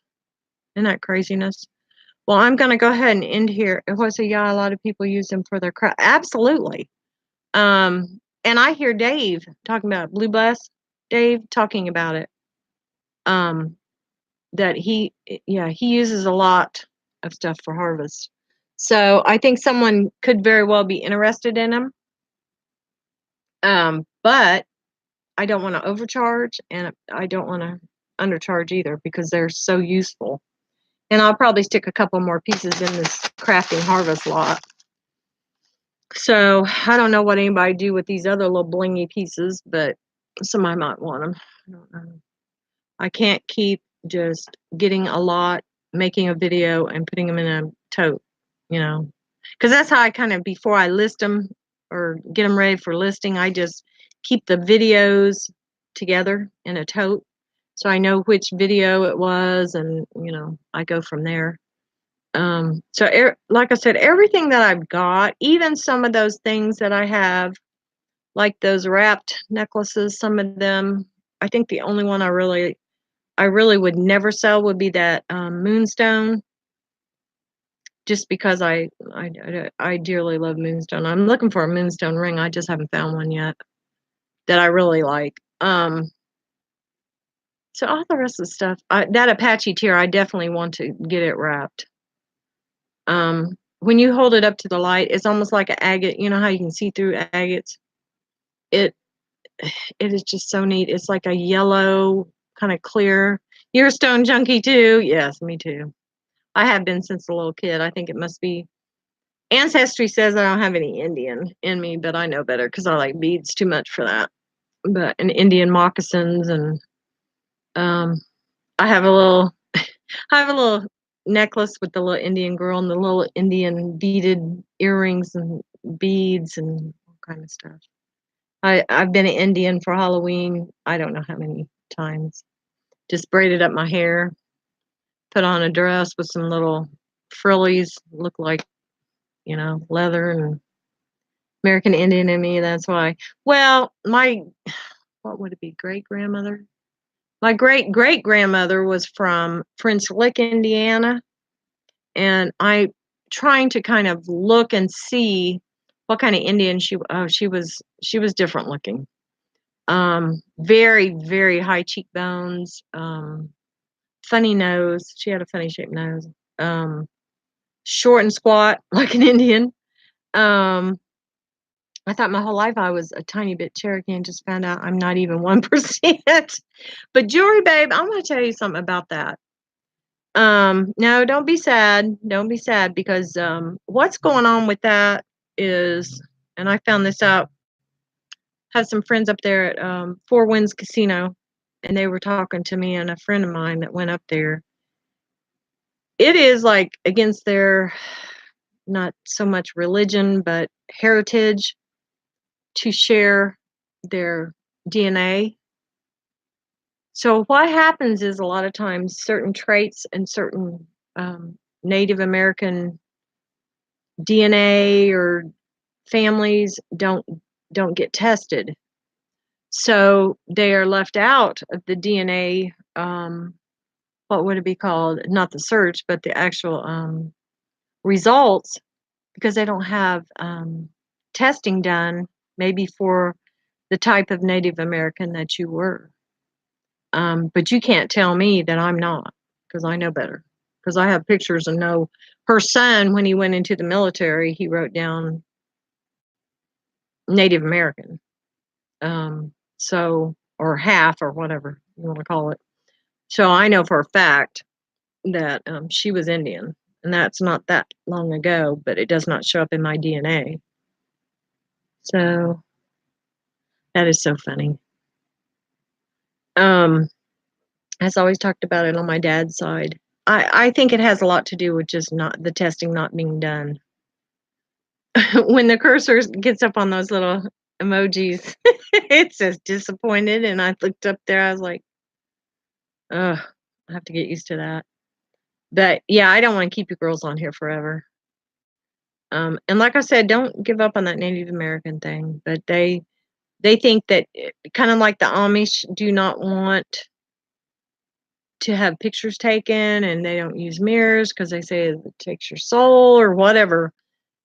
Isn't that craziness? Well, I'm going to go ahead and end here. It was a lot of people use them for their craft. Absolutely. And I hear Dave talking about Blue Bus. Dave talking about it. That he uses a lot of stuff for harvest. So I think someone could very well be interested in them. But I don't want to overcharge and I don't want to undercharge either because they're so useful. And I'll probably stick a couple more pieces in this crafting harvest lot. So I don't know what anybody do with these other little blingy pieces, but somebody might want them. I don't know. I can't keep just getting a lot, making a video, and putting them in a tote, because that's how I kind of, before I list them or get them ready for listing, I just keep the videos together in a tote so I know which video it was, and I go from there. So like I said, everything that I've got, even some of those things that I have, like those wrapped necklaces, some of them, I think the only one I really would never sell would be that moonstone, just because I dearly love moonstone. I'm looking for a moonstone ring. I just haven't found one yet that I really like. So all the rest of the stuff, that Apache tear, I definitely want to get it wrapped. When you hold it up to the light, it's almost like an agate. You know how you can see through agates? It is just so neat. It's like a yellow, kind of clear. You're a stone junkie too? Yes, me too. I have been since a little kid. I think it must be ancestry says I don't have any Indian in me, but I know better because I like beads too much for that. But and Indian moccasins and um I have a little I have a little necklace with the little Indian girl and the little Indian beaded earrings and beads and all kind of stuff. I've been an Indian for Halloween. I don't know how many times. Just braided up my hair, put on a dress with some little frillies, look like, leather and American Indian in me. That's why. Well, what would it be? Great grandmother? My great great grandmother was from French Lick, Indiana. And I trying to kind of look and see what kind of Indian she was different looking. Very, very high cheekbones, funny nose. She had a funny shaped nose. Um, Short and squat like an Indian. Um, I thought my whole life I was a tiny bit Cherokee and just found out I'm not even 1%. But Jewelry Babe, I'm gonna tell you something about that. No, don't be sad. Don't be sad because what's going on with that is, and I found this out, had some friends up there at Four Winds Casino, and they were talking to me and a friend of mine that went up there. It is like against their not so much religion, but heritage to share their DNA. So what happens is a lot of times certain traits and certain Native American DNA or families don't get tested. So they are left out of the DNA, what would it be called? Not the search, but the actual results because they don't have testing done maybe for the type of Native American that you were. But you can't tell me that I'm not because I know better. Because I have pictures and know her son, when he went into the military, he wrote down Native American. So, or half or whatever you want to call it. So I know for a fact that she was Indian, and that's not that long ago, but it does not show up in my DNA. So that is so funny. Um, Has always talked about it on my dad's side. I think it has a lot to do with just not the testing not being done. When the cursor gets up on those little emojis, it says disappointed, and I looked up there. I was like, ugh, I have to get used to that. But yeah, I don't want to keep you girls on here forever. And like I said, don't give up on that Native American thing. But they think that kind of like the Amish do not want to have pictures taken, and they don't use mirrors because they say it takes your soul or whatever.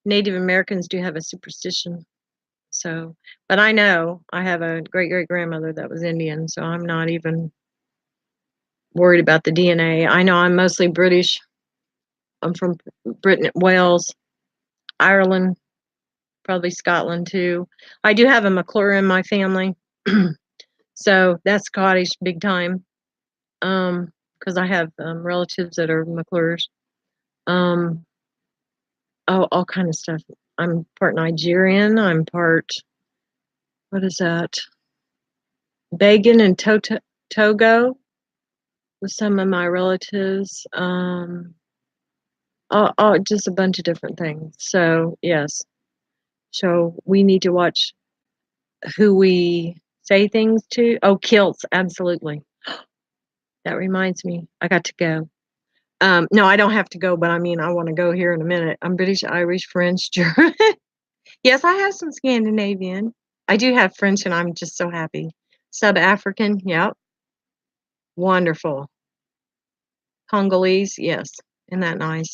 Native Americans do have a superstition. So, but I know I have a great great grandmother that was Indian, so I'm not even worried about the DNA. I know I'm mostly British. I'm from Britain, Wales, Ireland, probably Scotland too. I do have a McClure in my family, so that's Scottish big time. Because I have relatives that are McClures. Um, oh, all kind of stuff. I'm part Nigerian. I'm part, what is that? Benin and Togo with some of my relatives. Just a bunch of different things. So yes, so we need to watch who we say things to. Oh, kilts, absolutely. That reminds me, I got to go. No, I don't have to go, but I mean, I want to go here in a minute. I'm British, Irish, French, German. Yes, I have some Scandinavian. I do have French, and I'm just so happy. Sub African, yep, wonderful. Congolese, yes, isn't that nice?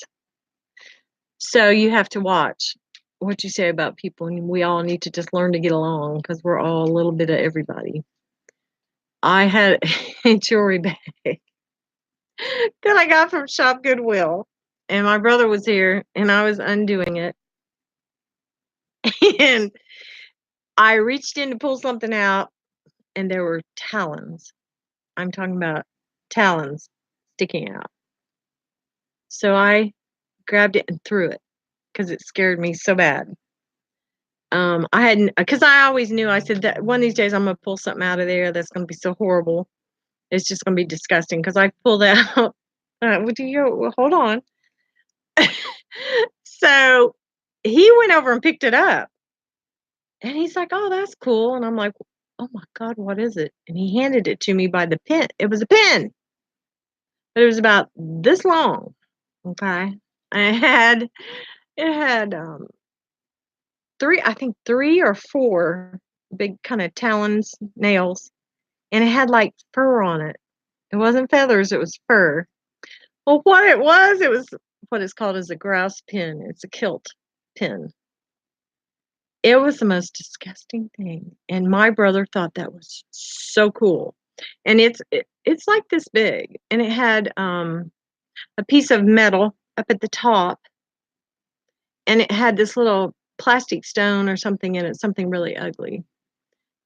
So you have to watch what you say about people, and we all need to just learn to get along because we're all a little bit of everybody. I had a jewelry bag that I got from Shop Goodwill, and my brother was here, and I was undoing it, and I reached in to pull something out, and there were talons. I'm talking about talons sticking out. So I grabbed it and threw it because it scared me so bad. I hadn't because I always knew. I said that one of these days I'm gonna pull something out of there that's gonna be so horrible. It's just gonna be disgusting. Because I pulled out. What do you? Well, hold on. So he went over and picked it up, and he's like, "Oh, that's cool." And I'm like, "Oh my god, what is it?" And he handed it to me by the pen. It was a pen, but it was about this long. Okay, it had 3, I think 3 or 4 big kinda talons, nails, and it had, like, fur on it. It wasn't feathers, it was fur. Well, what it was what is called as a grouse pin. It's a kilt pin. It was the most disgusting thing, and my brother thought that was so cool. And it's like this big, and it had, a piece of metal up at the top, and it had this little plastic stone or something in it, something really ugly.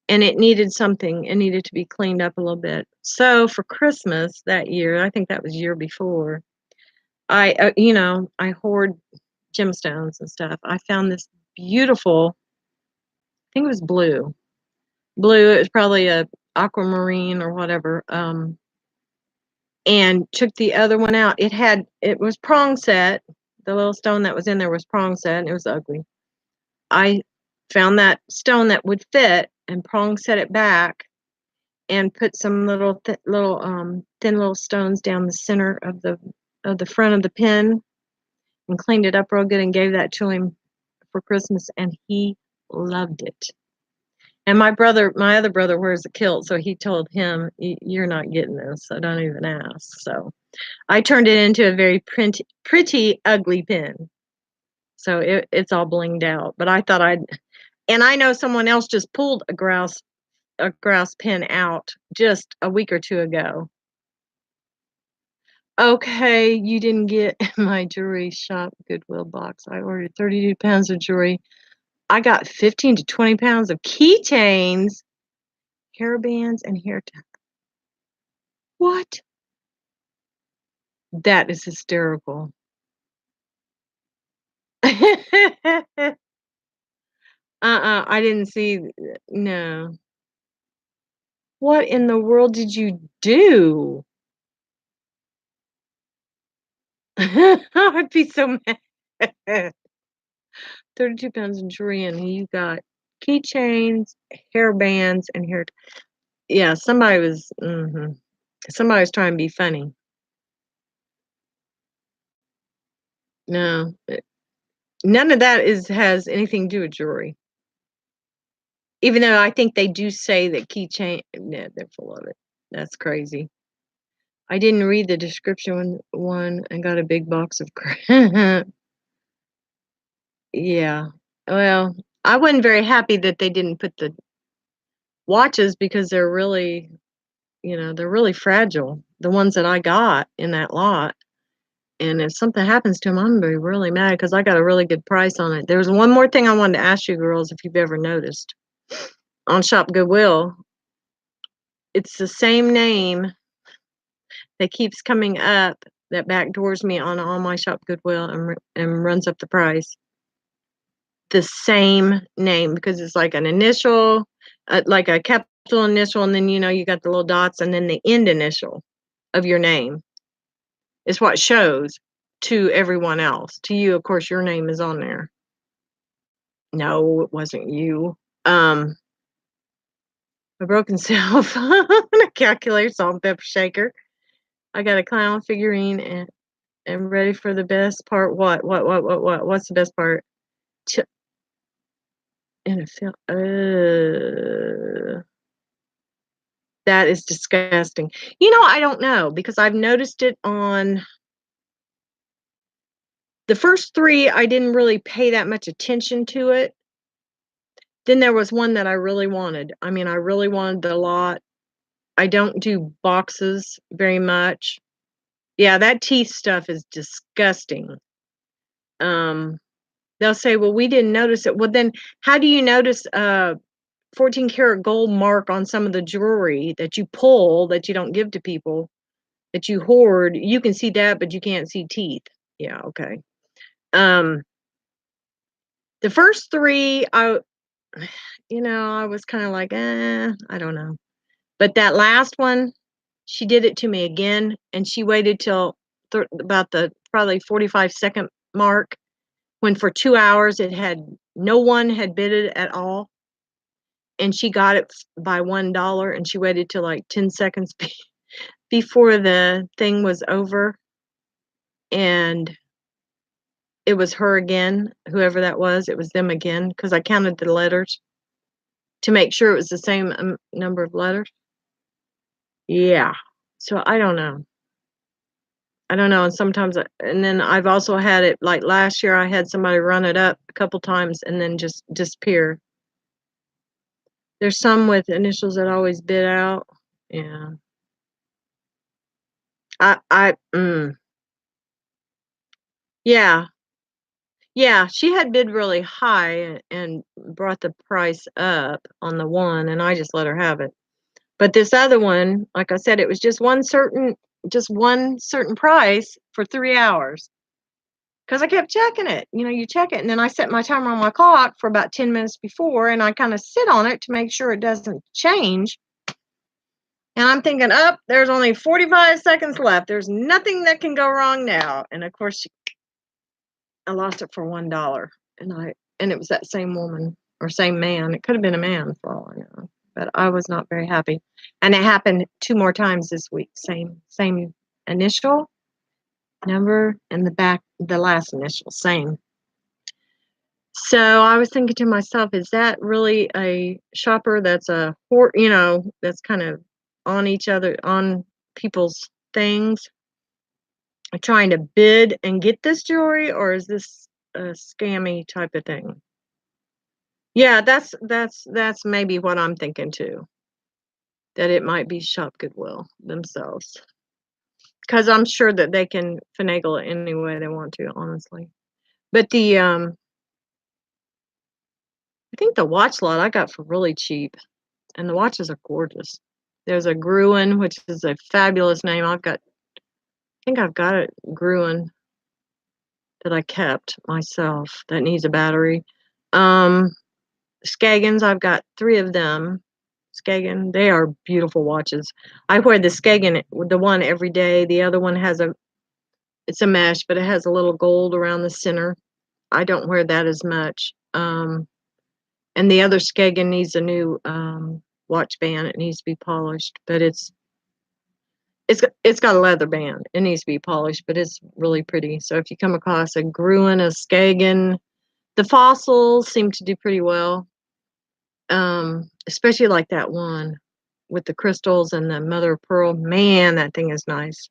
And it needed to be cleaned up a little bit. So for Christmas that year, I think that was year before, I hoard gemstones and stuff. I found this beautiful, I think it was blue. Blue, it was probably a aquamarine or whatever. And took the other one out. It was prong set. The little stone that was in there was prong set, and it was ugly. I found that stone that would fit and prong set it back and put some thin little stones down the center of the front of the pin and cleaned it up real good and gave that to him for Christmas, and he loved it. And my other brother wears a kilt, so he told him, "You're not getting this, so don't even ask." So I turned it into a very pretty ugly pin. So it's all blinged out. But I thought and I know someone else just pulled a grouse pin out just a week or 2 ago. Okay, you didn't get my jewelry shop Goodwill box. I ordered 32 pounds of jewelry. I got 15 to 20 pounds of keychains, hair bands, and hair ties. What? That is hysterical. I didn't see no. What in the world did you do? I'd be so mad. 32 pounds of jewelry, and you got keychains, hair bands, and hair. Yeah, somebody was trying to be funny. No, none of that is has anything to do with jewelry. Even though I think they do say that keychain, no, they're full of it. That's crazy. I didn't read the description one and got a big box of crap. Yeah. Well, I wasn't very happy that they didn't put the watches because they're really fragile. The ones that I got in that lot. And if something happens to them, I'm gonna be really mad because I got a really good price on it. There was one more thing I wanted to ask you girls if you've ever noticed. On Shop Goodwill, it's the same name that keeps coming up that backdoors me on all my Shop Goodwill and runs up the price. The same name because it's like an initial, like a capital initial, and then you got the little dots, and then the end initial of your name is what shows to everyone else. To you, of course, your name is on there. No, it wasn't you. A broken cell phone, a calculator, salt and pepper shaker. I got a clown figurine and ready for the best part. What? What's the best part? Ch- in a film. That is disgusting. I don't know because I've noticed it on the first 3. I didn't really pay that much attention to it. Then there was one that I really wanted. I mean, I really wanted the lot. I don't do boxes very much. Yeah, that teeth stuff is disgusting. Um, they'll say, "Well, we didn't notice it." Well, then how do you notice a 14 karat gold mark on some of the jewelry that you pull that you don't give to people? that you hoard, you can see that, but you can't see teeth. Yeah, okay. Um, the first 3, I was kinda like, I don't know." But that last one, she did it to me again, and she waited till about the probably 45-second mark, when for 2 hours no one had bid it at all, and she got it by $1, and she waited till, like, 10 seconds before the thing was over, and it was her again, whoever that was, it was them again, because I counted the letters to make sure it was the same, number of letters. Yeah. So, I don't know. I don't know, and sometimes and then I've also had it like, last year, I had somebody run it up a couple times and then just disappear. There's some with initials that always bid out. Yeah. I Yeah. Yeah, she had bid really high and brought the price up on the one, and I just let her have it. But this other one, like I said, it was just one certain price for 3 hours. 'Cause I kept checking it, you check it, and then I set my timer on my clock for about 10 minutes before, and I kinda sit on it to make sure it doesn't change, and I'm thinking, "Oh, there's only 45 seconds left, there's nothing that can go wrong now," and of course, I lost it for $1, and it was that same woman or same man, it coulda been a man for all I know, but I was not very happy, and it happened 2 more times this week, same initial, number, and the last initial, same. So I was thinking to myself, is that really a shopper that's that's kind of on people's things, trying to bid and get this jewelry, or is this a scammy type of thing? Yeah, that's maybe what I'm thinking too, that it might be Shop Goodwill themselves, because I'm sure that they can finagle it any way they want to, honestly. But I think the watch lot I got for really cheap. And the watches are gorgeous. There's a Gruen, which is a fabulous name. I think I've got a Gruen that I kept myself that needs a battery. Um, Skagans, I've got 3 of them. Skagen, they are beautiful watches. I wear the Skagen, the one every day. The other one it's a mesh, but it has a little gold around the center. I don't wear that as much. And the other Skagen needs a new watch band. It needs to be polished, but it's got a leather band. It needs to be polished, but it's really pretty. So if you come across a Gruen, a Skagen, the fossils seem to do pretty well. Especially like that one with the crystals and the mother of pearl. Man, that thing is nice.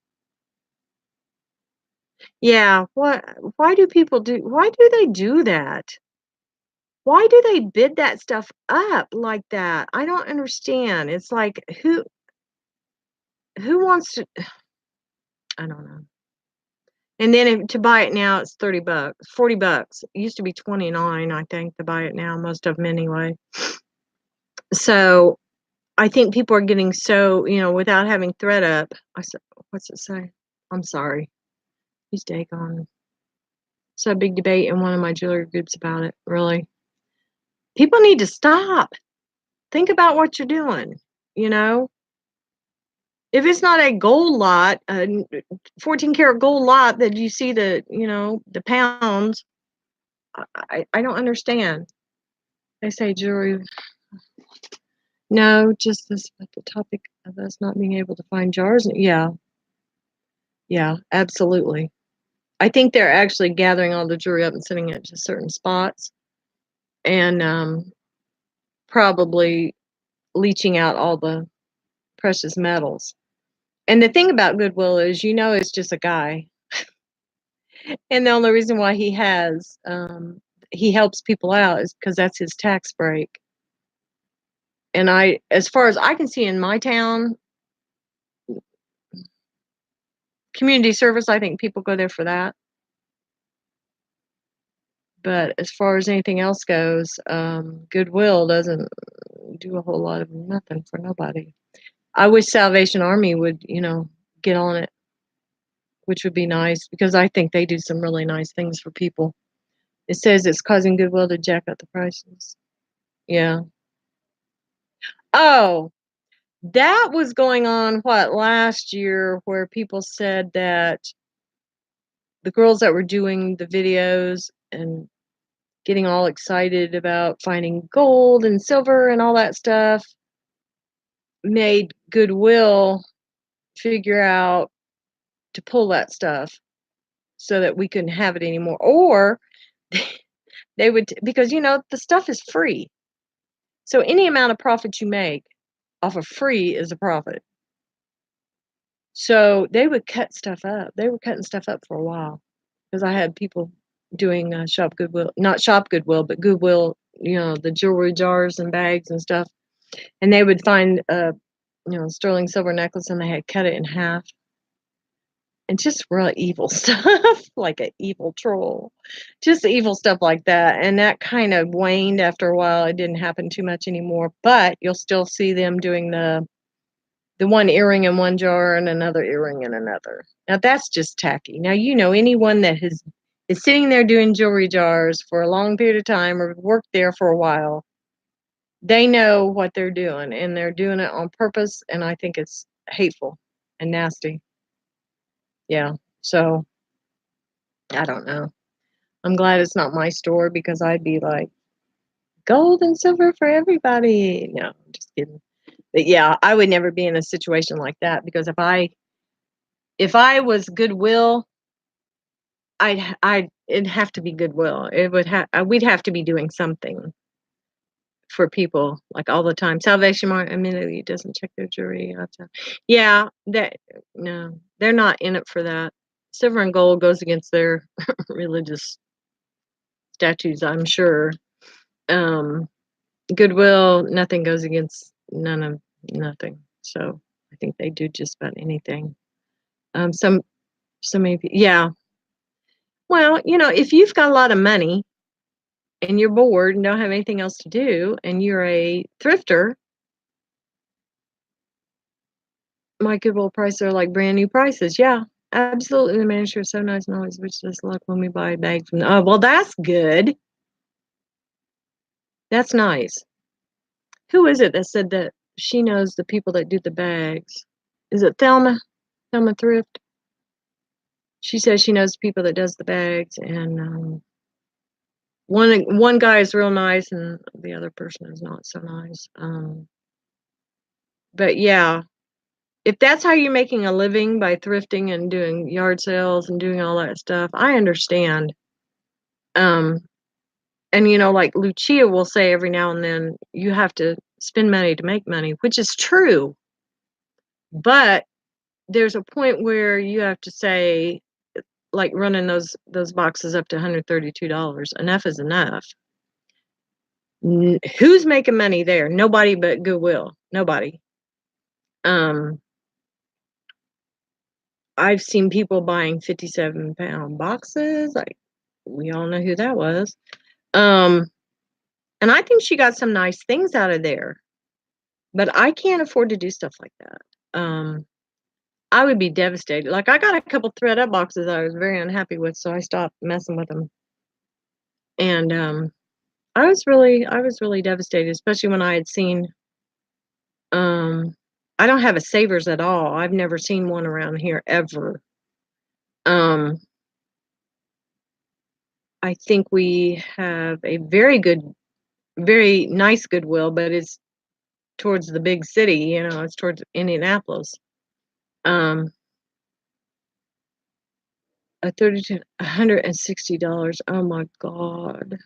Yeah, why do they do that? Why do they bid that stuff up like that? I don't understand. It's like who wants to I don't know. And then to buy it now, it's $30, $40. It used to be 29, I think, to buy it now, most of them anyway. So I think people are getting so, without having thread up. I said, what's it say? I'm sorry. He's daggone. So a big debate in one of my jewelry groups about it, really. People need to stop. Think about what you're doing, you know? If it's not a gold lot, a 14 karat gold lot that you see the pounds, I don't understand. They say jewelry. No, just this about the topic of us not being able to find jars. Yeah, yeah, absolutely. I think they're actually gathering all the jewelry up and sending it to certain spots and probably leaching out all the precious metals. And the thing about Goodwill is, it's just a guy. And the only reason why he helps people out is because that's his tax break. And as far as I can see in my town, community service, I think people go there for that. But as far as anything else goes, Goodwill doesn't do a whole lot of nothing for nobody. I wish Salvation Army would, get on it. which would be nice because I think they do some really nice things for people. It says it's causing Goodwill to jack up the prices. Yeah. Oh, that was going on, what, last year, where people said that the girls that were doing the videos and getting all excited about finding gold and silver and all that stuff made Goodwill figure out to pull that stuff so that we couldn't have it anymore. Or they would, because the stuff is free. So any amount of profit you make off of free is a profit. So they would cut stuff up. They were cutting stuff up for a while because I had people doing shop Goodwill, not shop Goodwill, but Goodwill, the jewelry jars and bags and stuff. And they would find a, sterling silver necklace and they had cut it in half. And just real evil stuff, like an evil troll, just evil stuff like that. And that kind of waned after a while. It didn't happen too much anymore, but you'll still see them doing the one earring in one jar and another earring in another. Now that's just tacky. Now, anyone that is sitting there doing jewelry jars for a long period of time or worked there for a while, they know what they're doing and they're doing it on purpose. And I think it's hateful and nasty. Yeah. So I don't know. I'm glad it's not my store because I'd be like, gold and silver for everybody. No, I'm just kidding. But yeah, I would never be in a situation like that because if I was Goodwill, it'd have to be Goodwill. It would we'd have to be doing something for people like all the time. Salvation Mart immediately doesn't check their jewelry. Yeah, no, they're not in it for that. Silver and gold goes against their religious statutes, I'm sure. Goodwill, nothing goes against nothing. So I think they do just about anything. Some maybe, yeah. Well, if you've got a lot of money and you're bored and don't have anything else to do and you're a thrifter, my Goodwill prices are like brand new prices. Yeah, absolutely. The manager is so nice and always wishes us luck when we buy a bag from them. Oh, well, that's good. That's nice. Who is it that said that she knows the people that do the bags? Is it Thelma? Thelma Thrift? She says she knows people that does the bags, and one guy is real nice, and the other person is not so nice. But yeah, if that's how you're making a living by thrifting and doing yard sales and doing all that stuff, I understand. And like Lucia will say every now and then, you have to spend money to make money, which is true. But there's a point where you have to say, like running those boxes up to $132, enough is enough. Who's making money there? Nobody but Goodwill. Nobody. I've seen people buying 57-pound boxes. Like, we all know who that was. And I think she got some nice things out of there. But I can't afford to do stuff like that. I would be devastated. Like, I got a couple thread up boxes I was very unhappy with, so I stopped messing with them. And I was really devastated, especially when I had seen I don't have a Savers at all. I've never seen one around here ever. I think we have a very nice Goodwill, but it's towards the big city, it's towards Indianapolis. A $160. Oh my God.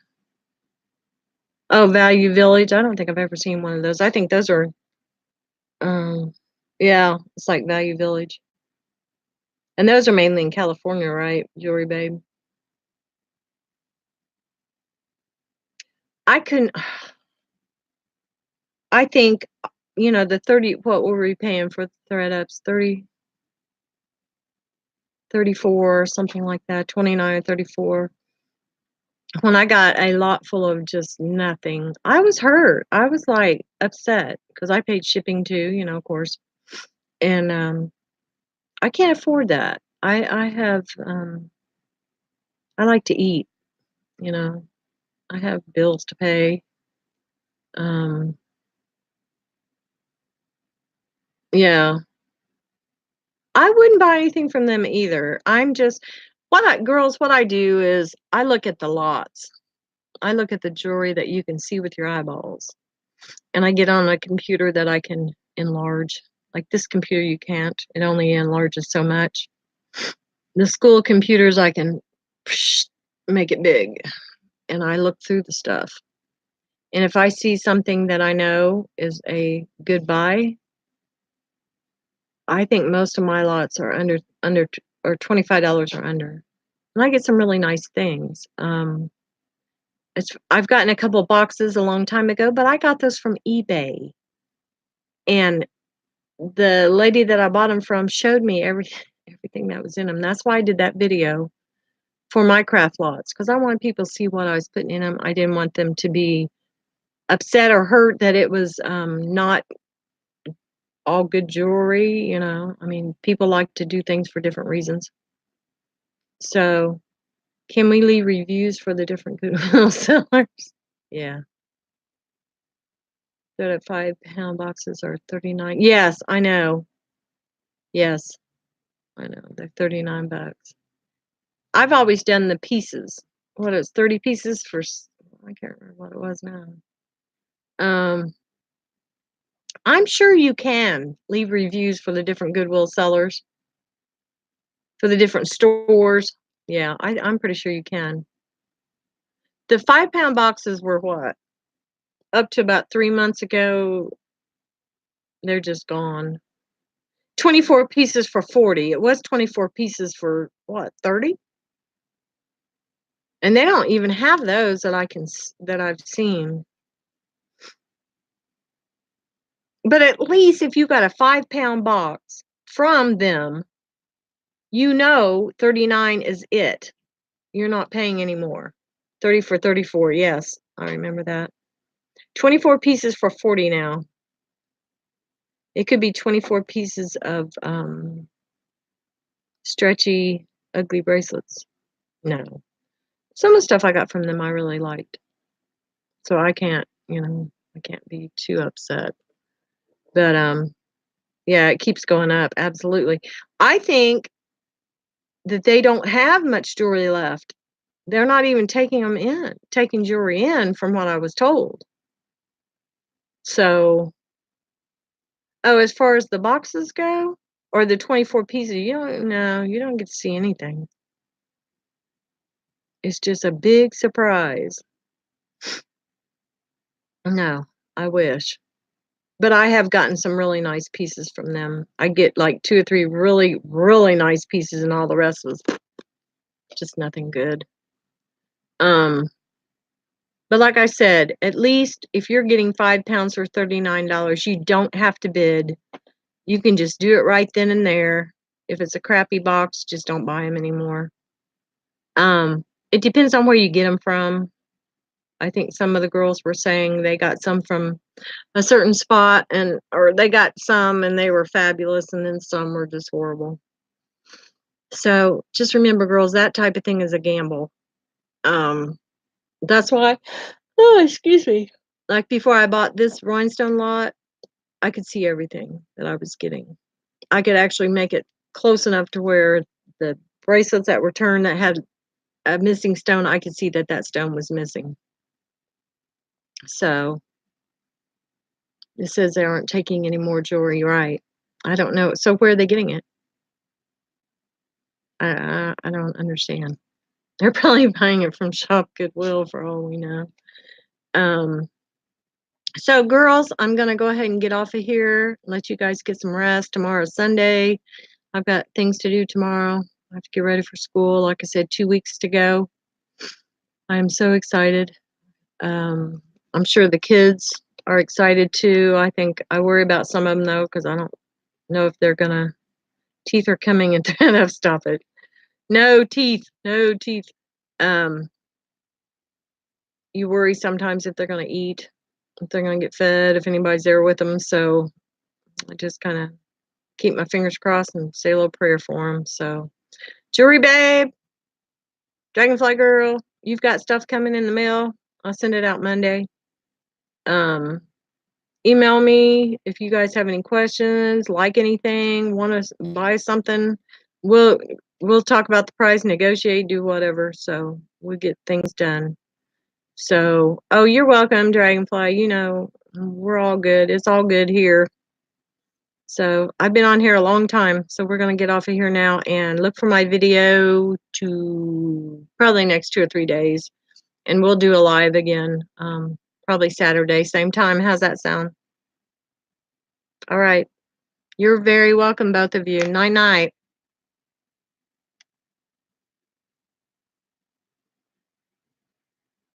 Oh, Value Village. I don't think I've ever seen one of those. I think those are, yeah, it's like Value Village. And those are mainly in California, right? Jewelry Babe. I couldn't, I think, the 30, what were we paying for thread ups? 30, 34, something like that, 29 or 34. When I got a lot full of just nothing, I was hurt. I was like upset because I paid shipping too, of course. And I can't afford that. I have, I like to eat, you know, I have bills to pay. Um, yeah. I wouldn't buy anything from them either. I'm just what I do is I look at the lots. I look at the jewelry that you can see with your eyeballs, and I get on a computer that I can enlarge. Like this computer, you can't. It only enlarges so much. The school computers, I can make it big, and I look through the stuff. And if I see something that I know is a good buy, I think most of my lots are under or $25 or under. And I get some really nice things. I've gotten a couple boxes a long time ago, but I got those from eBay. And the lady that I bought them from showed me everything that was in them. That's why I did that video for my craft lots because I wanted people to see what I was putting in them. I didn't want them to be upset or hurt that it was not all good jewelry. I mean, people like to do things for different reasons. So, can we leave reviews for the different Goodwill sellers? Yeah. That 5-pound boxes are 39. Yes, I know. Yes, I know. They're 39 bucks. I've always done the pieces. What is 30 pieces for I can't remember what it was now. Um, I'm sure you can leave reviews for the different Goodwill sellers, for the different stores. Yeah, I'm pretty sure you can. The 5-pound boxes were what? Up to about 3 months ago, they're just gone. 24 pieces for 40. It was 24 pieces for what, 30? And they don't even have those that I've seen. But at least if you got a 5-pound box from them, 39 is it. You're not paying any more. 30 for 34. Yes, I remember that. 24 pieces for 40 now. It could be 24 pieces of stretchy, ugly bracelets. No. Some of the stuff I got from them I really liked. So I can't be too upset. But yeah, it keeps going up. Absolutely. I think that they don't have much jewelry left. They're not even taking jewelry in from what I was told. So, oh, as far as the boxes go, or the 24 pieces, you don't get to see anything. It's just a big surprise. No, I wish. But I have gotten some really nice pieces from them. I get like 2 or 3 really, really nice pieces and all the rest was just nothing good. Um, but like I said, at least if you're getting 5 pounds for $39, you don't have to bid. You can just do it right then and there. If it's a crappy box, just don't buy them anymore. It depends on where you get them from. I think some of the girls were saying they got some from a certain spot or they got some and they were fabulous and then some were just horrible. So just remember, girls, that type of thing is a gamble. That's why, oh, excuse me. Like before I bought this rhinestone lot, I could see everything that I was getting. I could actually make it close enough to where the bracelets that were turned that had a missing stone, I could see that stone was missing. So it says they aren't taking any more jewelry, right? I don't know. So where are they getting it? I don't understand. They're probably buying it from Shop Goodwill for all we know. Um, so girls, I'm gonna go ahead and get off of here, let you guys get some rest. Tomorrow's Sunday. I've got things to do tomorrow. I have to get ready for school. Like I said, 2 weeks to go. I'm so excited. I'm sure the kids are excited too. I think I worry about some of them though, because I don't know if teeth are coming into no, stop it. No teeth, no teeth. Um, you worry sometimes if they're gonna eat, if they're gonna get fed, if anybody's there with them. So I just kind of keep my fingers crossed and say a little prayer for them. So Jewelry Babe, Dragonfly Girl, you've got stuff coming in the mail. I'll send it out Monday. Email me if you guys have any questions, like anything, want to buy something. We'll we'll talk about the price, negotiate, do whatever, so we get things done. So, oh, you're welcome, Dragonfly. You know, we're all good. It's all good here. So I've been on here a long time, so we're gonna get off of here now and look for my video to probably next 2 or 3 days, and we'll do a live again, probably Saturday, same time. How's that sound? All right. You're very welcome, both of you. Night night.